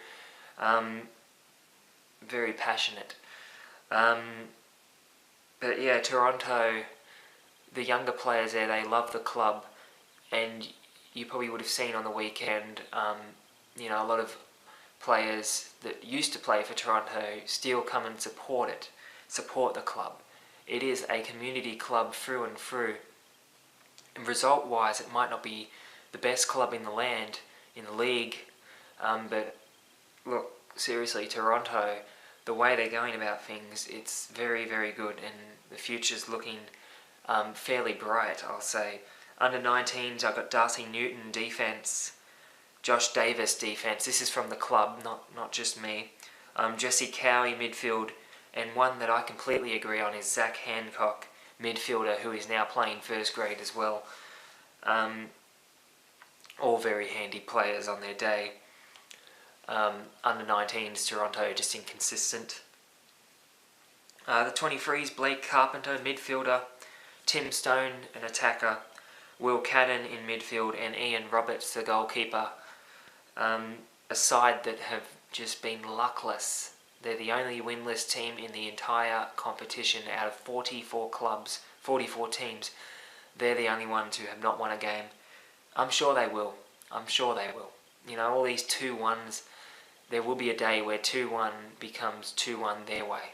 Speaker 1: Very passionate. But yeah, Toronto, the younger players there, they love the club, and you probably would have seen on the weekend, a lot of players that used to play for Toronto still come and support the club. It is a community club through and through. And result-wise, it might not be the best club in the land, in the league, but look, seriously, Toronto, the way they're going about things, it's very, very good, and the future's looking fairly bright, I'll say. Under 19s, I've got Darcy Newton defence, Josh Davis defence. This is from the club, not just me. Jesse Cowie midfield, and one that I completely agree on is Zach Hancock, midfielder, who is now playing first grade as well. All very handy players on their day. Under 19s, Toronto just inconsistent. The 23s, Blake Carpenter, midfielder, Tim Stone, an attacker, Will Cadden in midfield, and Ian Roberts, the goalkeeper. A side that have just been luckless. They're the only winless team in the entire competition out of 44 clubs, 44 teams. They're the only ones who have not won a game. I'm sure they will. All these 2-1s, there will be a day where 2-1 becomes 2-1 their way.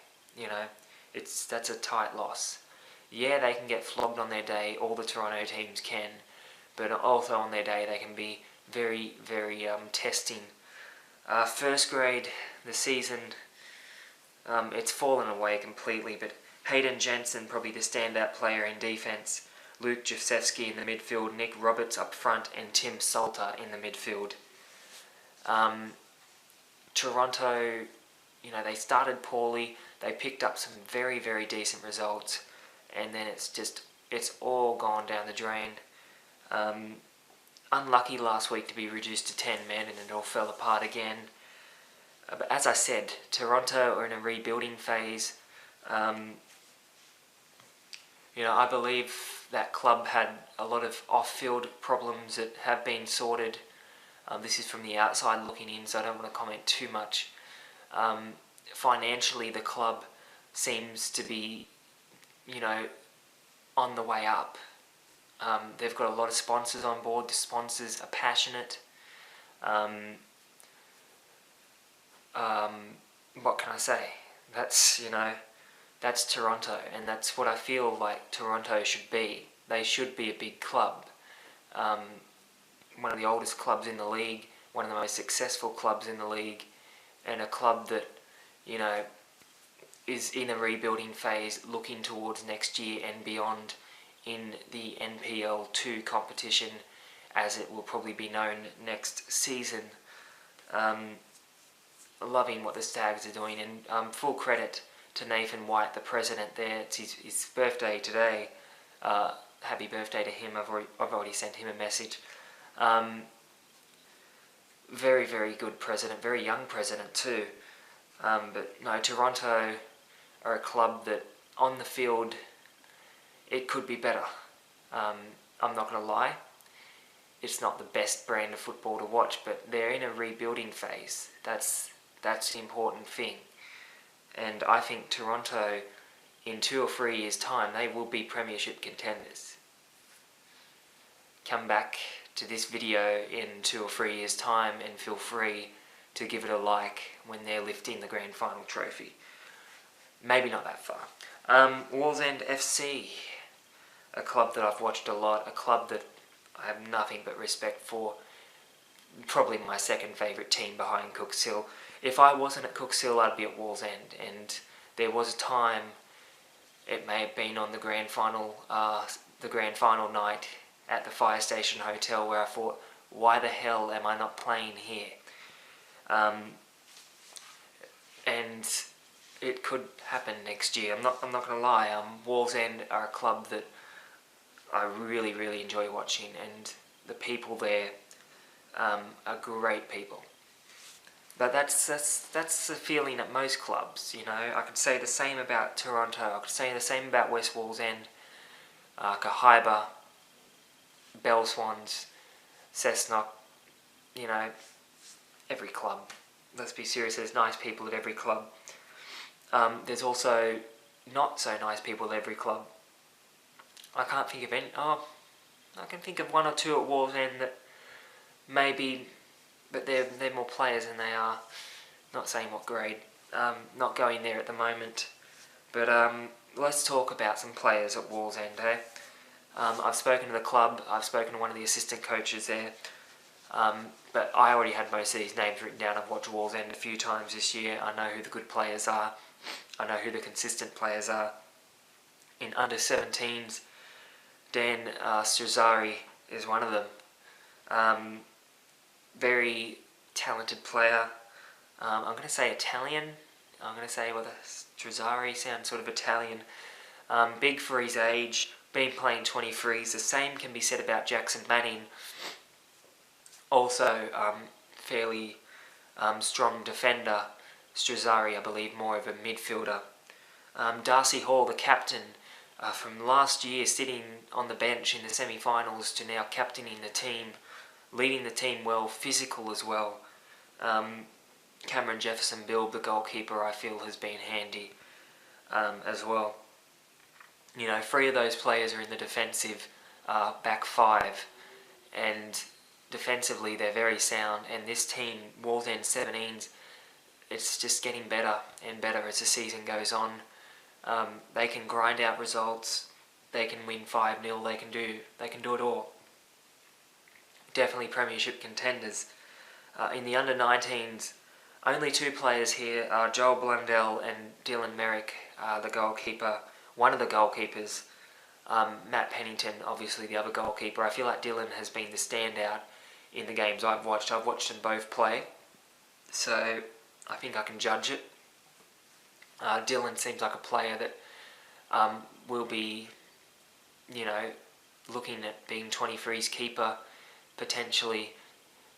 Speaker 1: That's a tight loss. Yeah, they can get flogged on their day, all the Toronto teams can, but also on their day they can be very, very testing. First grade, the season, it's fallen away completely, but Hayden Jensen, probably the standout player in defence, Luke Josefsky in the midfield, Nick Roberts up front, and Tim Salter in the midfield. Toronto, they started poorly, they picked up some very, very decent results, and then it's all gone down the drain. Unlucky last week to be reduced to 10 men, and it all fell apart again. But as I said, Toronto are in a rebuilding phase. I believe that club had a lot of off-field problems that have been sorted. This is from the outside looking in, so I don't want to comment too much. Financially, the club seems to be, on the way up. They've got a lot of sponsors on board. The sponsors are passionate. What can I say? That's Toronto, and that's what I feel like Toronto should be. They should be a big club. One of the oldest clubs in the league, one of the most successful clubs in the league, and a club that, is in a rebuilding phase, looking towards next year and beyond in the NPL 2 competition, as it will probably be known next season. Loving what the Stags are doing, and full credit to Nathan White, the president there. It's his birthday today. Happy birthday to him. I've already sent him a message. Very, very good president, very young president too. But no, Toronto are a club that on the field, it could be better. I'm not going to lie. It's not the best brand of football to watch, but they're in a rebuilding phase. That's the important thing. And I think Toronto, in 2 or 3 years' time, they will be premiership contenders. Come back to this video in 2 or 3 years' time and feel free to give it a like when they're lifting the grand final trophy. Maybe not that far. Wallsend FC, a club that I've watched a lot, a club that I have nothing but respect for. Probably my second favourite team behind Cooks Hill. If I wasn't at Cooks Hill, I'd be at Wallsend, and there was a time, it may have been on the grand final night at the Fire Station Hotel, where I thought, why the hell am I not playing here? And it could happen next year. I'm not going to lie. Wallsend are a club that I really, really enjoy watching, and the people there are great people. But that's the feeling at most clubs. I could say the same about Toronto. I could say the same about West Wallsend, Kahibah, Belswans, Cessnock. Every club. Let's be serious. There's nice people at every club. There's also not so nice people at every club. I can't think of any. I can think of 1 or 2 at Wallsend that maybe, but they're more players than they are. Not saying what grade. Not going there at the moment. But let's talk about some players at Wallsend. I've spoken to the club. I've spoken to one of the assistant coaches there. But I already had most of these names written down. I've watched Wallsend a few times this year. I know who the good players are. I know who the consistent players are. In under 17s, Dan Struzari is one of them. Very talented player. I'm going to say Italian. I'm going to say Struzari sounds sort of Italian. Big for his age. Been playing 23s. The same can be said about Jackson Manning. Also, fairly strong defender. Struzari, I believe, more of a midfielder. Darcy Hall, the captain, from last year sitting on the bench in the semi-finals to now captaining the team, leading the team well, physical as well. Cameron Jefferson-Bill, the goalkeeper, I feel has been handy as well. 3 of those players are in the defensive back 5, and defensively they're very sound, and this team, Wallsend 17s, it's just getting better and better as the season goes on. They can grind out results, they can win 5-0, they can do it all. Definitely premiership contenders. In the under 19s, only 2 players here are Joel Blundell and Dylan Merrick, the goalkeeper, one of the goalkeepers. Matt Pennington, obviously the other goalkeeper. I feel like Dylan has been the standout in the games I've watched. I've watched them both play, so I think I can judge it. Dylan seems like a player that will be, looking at being 23's keeper potentially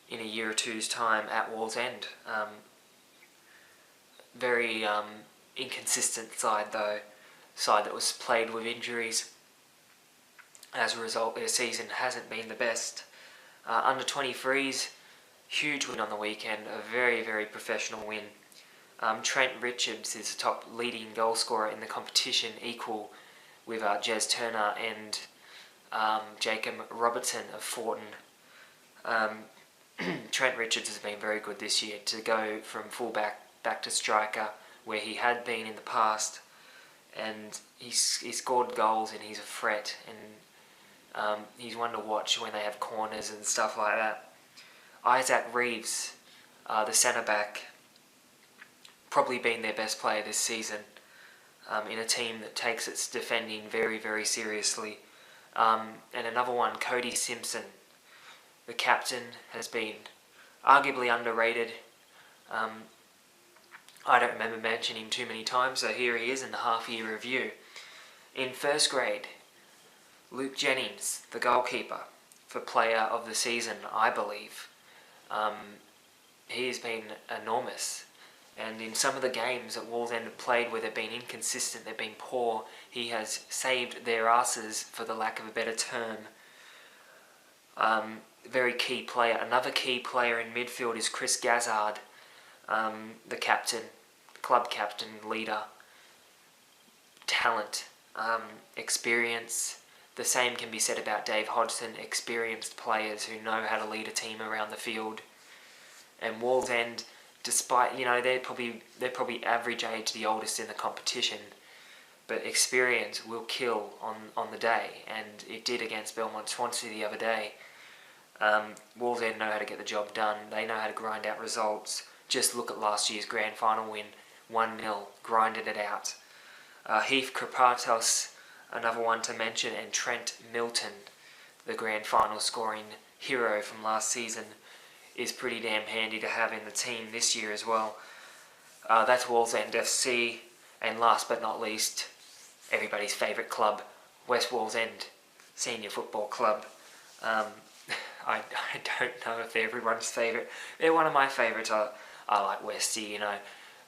Speaker 1: in a year or two's time at Wallsend. Very inconsistent side though, side that was plagued with injuries. As a result, their season hasn't been the best. Under 23's, huge win on the weekend, a very, very professional win. Trent Richards is the top leading goal scorer in the competition, equal with Jez Turner and Jacob Robertson of Thornton. Trent Richards has been very good this year to go from fullback back to striker, where he had been in the past, and he scored goals and he's a threat, and he's one to watch when they have corners and stuff like that. Isaac Reeves, the centre back, probably been their best player this season in a team that takes its defending very, very seriously. And another one, Cody Simpson, the captain, has been arguably underrated. I don't remember mentioning him too many times, so here he is in the half-year review. In first grade, Luke Jennings, the goalkeeper, for player of the season, I believe. He has been enormous. And in some of the games that Wallsend have played where they've been inconsistent, they've been poor, he has saved their asses, for the lack of a better term. Very key player. Another key player in midfield is Chris Gazzard, the captain, club captain, leader. Talent, experience. The same can be said about Dave Hodgson, experienced players who know how to lead a team around the field. And Wallsend, despite, they're probably average age, the oldest in the competition, but experience will kill on the day, and it did against Belmont Swansea the other day. Wallsend know how to get the job done. They know how to grind out results. Just look at last year's grand final win, 1-0, grinded it out. Heath Krapatos, another one to mention, and Trent Milton, the grand final scoring hero from last season, is pretty damn handy to have in the team this year as well. That's Wallsend FC, and last but not least, everybody's favourite club, West Wallsend Senior Football Club. I don't know if they're everyone's favourite. They're one of my favourites. I like Westy,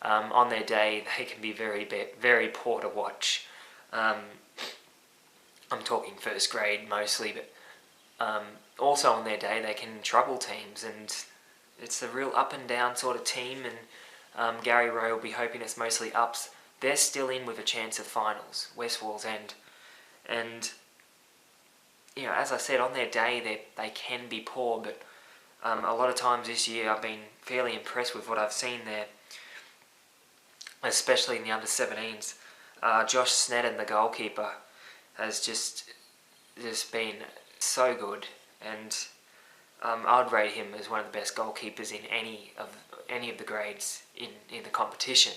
Speaker 1: on their day they can be very, very poor to watch. I'm talking first grade mostly, but also on their day they can trouble teams, and it's a real up and down sort of team, and Gary Rowe will be hoping it's mostly ups. They're still in with a chance of finals, West Wallsend, and as I said, on their day they can be poor, but a lot of times this year I've been fairly impressed with what I've seen there, especially in the under-17s. Josh Snedden, the goalkeeper, has just been so good, and I'd rate him as one of the best goalkeepers in any of the grades in the competition.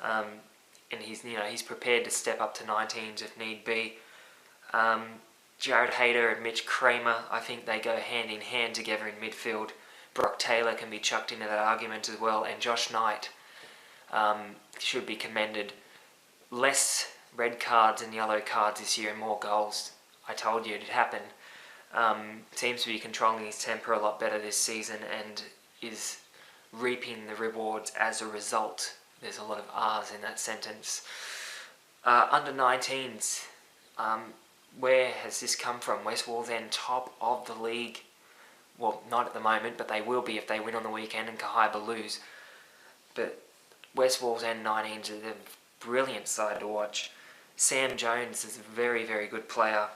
Speaker 1: And he's prepared to step up to 19s if need be. Jared Hayter and Mitch Kramer, I think they go hand in hand together in midfield. Brock Taylor can be chucked into that argument as well, and Josh Knight should be commended. Less red cards and yellow cards this year and more goals. I told you it'd happen. Seems to be controlling his temper a lot better this season and is reaping the rewards as a result. There's a lot of R's in that sentence. Under 19s, where has this come from? West Wallsend top of the league. Well, not at the moment, but they will be if they win on the weekend and Kahibah lose. But West Wallsend 19s are the brilliant side to watch. Sam Jones is a very, very good player.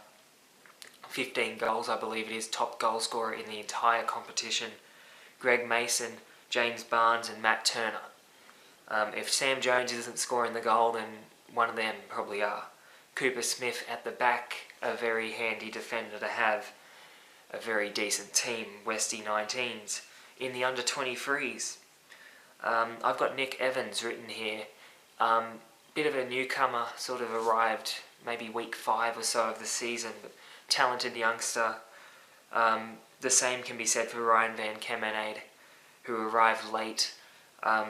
Speaker 1: 15 goals, I believe it is, top goal scorer in the entire competition. Greg Mason, James Barnes and Matt Turner. If Sam Jones isn't scoring the goal, then one of them probably are. Cooper Smith at the back, a very handy defender to have. A very decent team, Westie 19s. In the under-23s, I've got Nick Evans written here. Bit of a newcomer, sort of arrived maybe week 5 or so of the season, but talented youngster. The same can be said for Ryan Van Kemenade, who arrived late.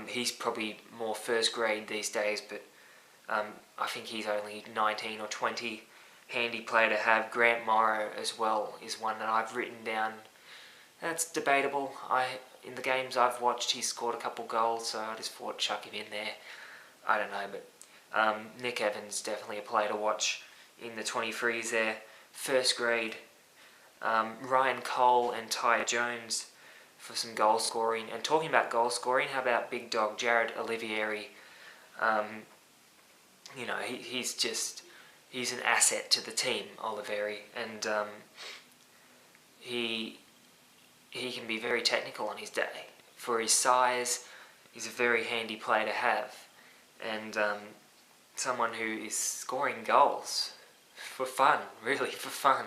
Speaker 1: He's probably more first grade these days, but I think he's only 19 or 20. handy player to have. Grant Morrow as well is one that I've written down. That's debatable. In the games I've watched, he scored a couple goals, so I just thought chuck him in there. I don't know, but Nick Evans definitely a player to watch in the 23s there. First grade, Ryan Cole and Ty Jones for some goal scoring. And talking about goal scoring, how about big dog Jared Olivieri? He's an asset to the team, Olivieri, and he can be very technical on his day. For his size, he's a very handy player to have, and someone who is scoring goals for fun, really for fun.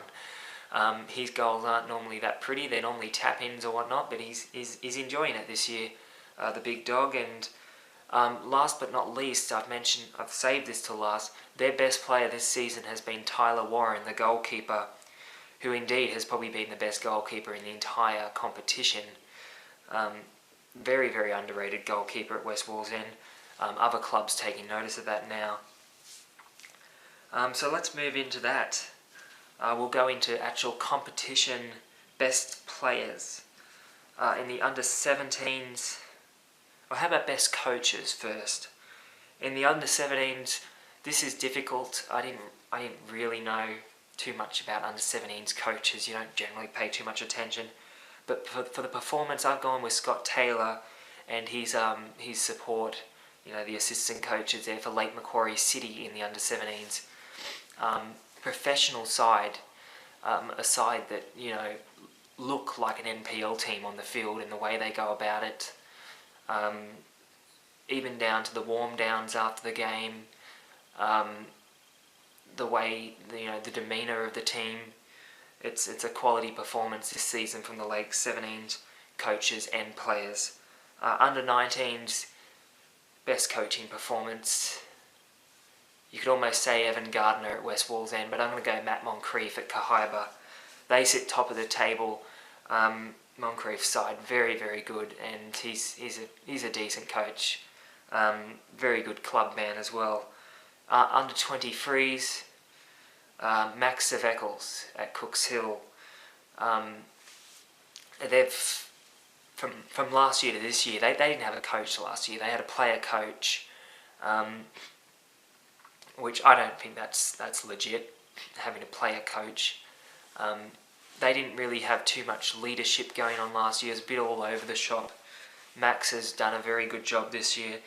Speaker 1: His goals aren't normally that pretty, they're normally tap-ins or whatnot, but he's enjoying it this year, the big dog. And last but not least, I've saved this to last, their best player this season has been Tyler Warren, the goalkeeper, who indeed has probably been the best goalkeeper in the entire competition. Very, very underrated goalkeeper at West Wallsend. Other clubs taking notice of that now. So let's move into that. We'll go into actual competition best players. In the under-17s, or how about best coaches first? In the under-17s, this is difficult. I didn't really know too much about under-17s coaches. You don't generally pay too much attention. But for the performance, I've gone with Scott Taylor and his support. The assistant coaches there for Lake Macquarie City in the under-17s. Professional side, a side that look like an NPL team on the field in the way they go about it. Even down to the warm downs after the game. The way the demeanour of the team, it's a quality performance this season from the Lake 17s coaches and players. Under 19s, best coaching performance. You could almost say Evan Gardner at West Wallsend, but I'm going to go Matt Moncrief at Kahibah. They sit top of the table. Moncrief's side very, very good, and he's a decent coach. Very good club man as well. Under 23s, Max Eccles at Cooks Hill. They've from last year to this year, they didn't have a coach last year. They had a player coach, which I don't think that's legit, having a player coach. They didn't really have too much leadership going on last year. It was a bit all over the shop. Max has done a very good job this year.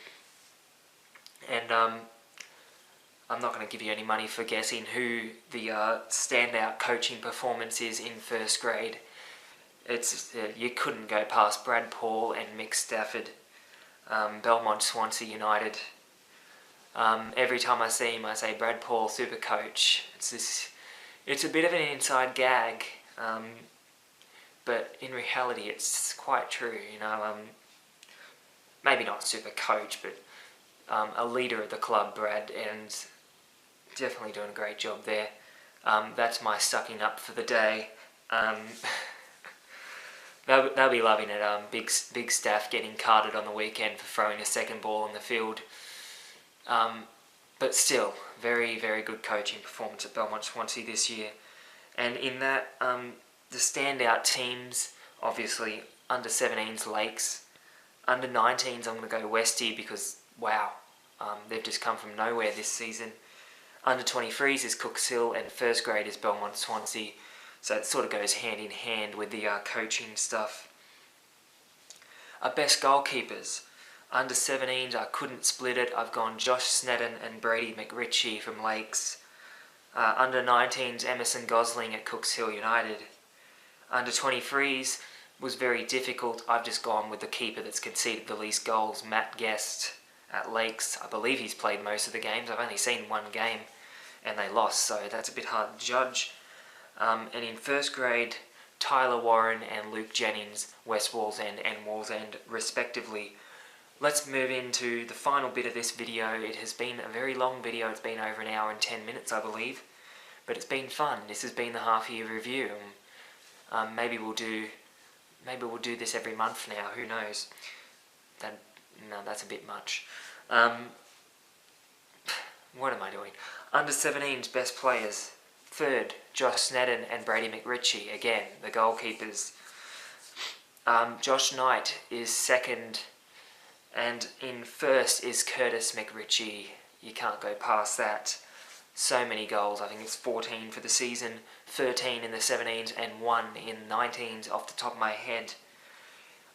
Speaker 1: And I'm not going to give you any money for guessing who the standout coaching performance is in first grade. It's you couldn't go past Brad Paul and Mick Stafford, Belmont Swansea United. Every time I see him, I say Brad Paul, super coach. It's a bit of an inside gag, but in reality, it's quite true. Maybe not super coach, but a leader of the club, Brad, and definitely doing a great job there. That's my sucking up for the day. They'll be loving it. Big staff getting carded on the weekend for throwing a second ball on the field. But still, very, very good coaching performance at Belmont Swansea this year. And in that, the standout teams, obviously, under 17s Lakes. Under 19s, I'm going to go Westie because, wow, they've just come from nowhere this season. Under 23s is Cooks Hill, and first grade is Belmont Swansea. So it sort of goes hand in hand with the coaching stuff. Best goalkeepers. Under 17s, I couldn't split it. I've gone Josh Snedden and Brady McRitchie from Lakes. Under 19s, Emerson Gosling at Cooks Hill United. Under 23s was very difficult. I've just gone with the keeper that's conceded the least goals, Matt Guest at Lakes. I believe he's played most of the games. I've only seen one game and they lost, so that's a bit hard to judge. And in first grade, Tyler Warren and Luke Jennings, West Wallsend and Wallsend respectively. Let's move into the final bit of this video. It has been a very long video. It's been over 1 hour and 10 minutes, I believe. But it's been fun. This has been the half-year review. Maybe we'll do this every month now. Who knows? No, that's a bit much. What am I doing? Under 17's best players. Third, Josh Snedden and Brady McRitchie. Again, the goalkeepers. Josh Knight is second, and in first is Curtis McRitchie. You can't go past that. So many goals. I think it's 14 for the season, 13 in the 17s and 1 in 19s off the top of my head.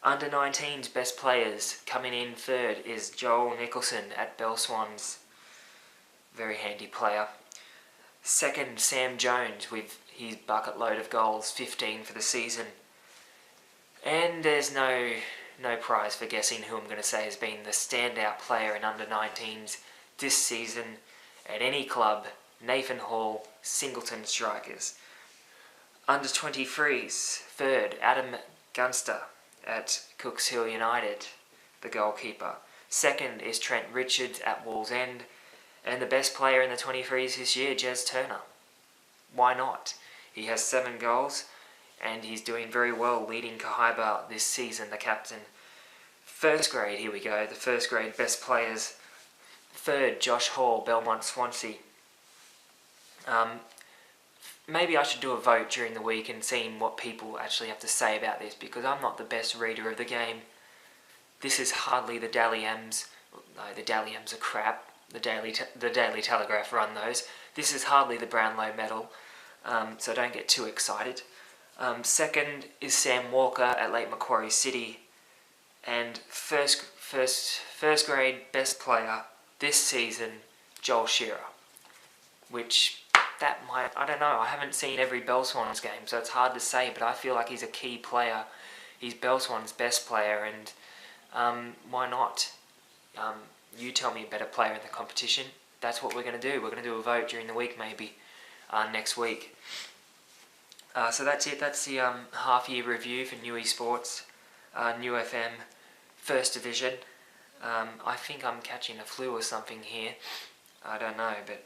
Speaker 1: Under 19's best players, coming in third is Joel Nicholson at Belswans. Very handy player. Second, Sam Jones with his bucket load of goals, 15 for the season. And there's no prize for guessing who I'm going to say has been the standout player in under 19s this season at any club. Nathan Hall, Singleton Strikers. Under 23s, third, Adam Gunster at Cooks Hill United, the goalkeeper. Second is Trent Richards at Wallsend. And the best player in the 23s this year, Jez Turner. Why not? He has 7 goals, and he's doing very well, leading Kahibah this season, the captain. First grade, here we go, the first grade best players. Third, Josh Hall, Belmont Swansea. Maybe I should do a vote during the week and seeing what people actually have to say about this, because I'm not the best reader of the game. This is hardly the Dally M's. No, the Dally M's are crap. The Daily Telegraph run those. This is hardly the Brownlow medal, so don't get too excited. Second is Sam Walker at Lake Macquarie City, and first grade best player this season, Joel Shearer. Which that might, I don't know. I haven't seen every Belswans game, so it's hard to say. But I feel like he's a key player. He's Belswans' best player, and why not? You tell me a better player in the competition. That's what we're going to do. We're going to do a vote during the week, maybe next week. So that's it. That's the half-year review for New Esports, New FM, First Division. I think I'm catching a flu or something here. I don't know, but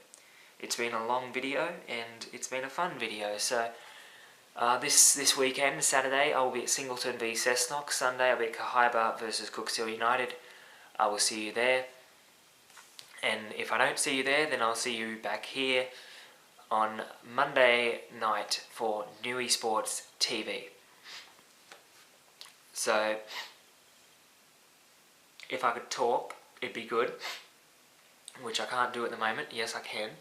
Speaker 1: it's been a long video and it's been a fun video. So this weekend, Saturday, I will be at Singleton v Cessnock. Sunday, I'll be at Kahibah versus Cooks Hill United. I will see you there. And if I don't see you there, then I'll see you back here on Monday night for New Esports TV. So, if I could talk, it'd be good, which I can't do at the moment. Yes, I can.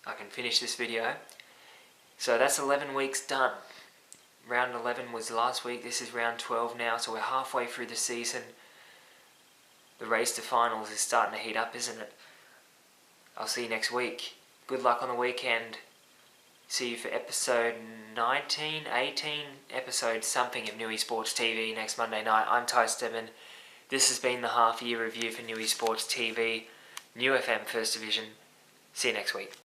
Speaker 1: I can finish this video. So that's 11 weeks done. Round 11 was last week. This is round 12 now, so we're halfway through the season. The race to finals is starting to heat up, isn't it? I'll see you next week. Good luck on the weekend. See you for episode 19, 18, episode something of New Esports TV next Monday night. I'm Ty Stebbin. This has been the half-year review for New Esports TV, New FM First Division. See you next week.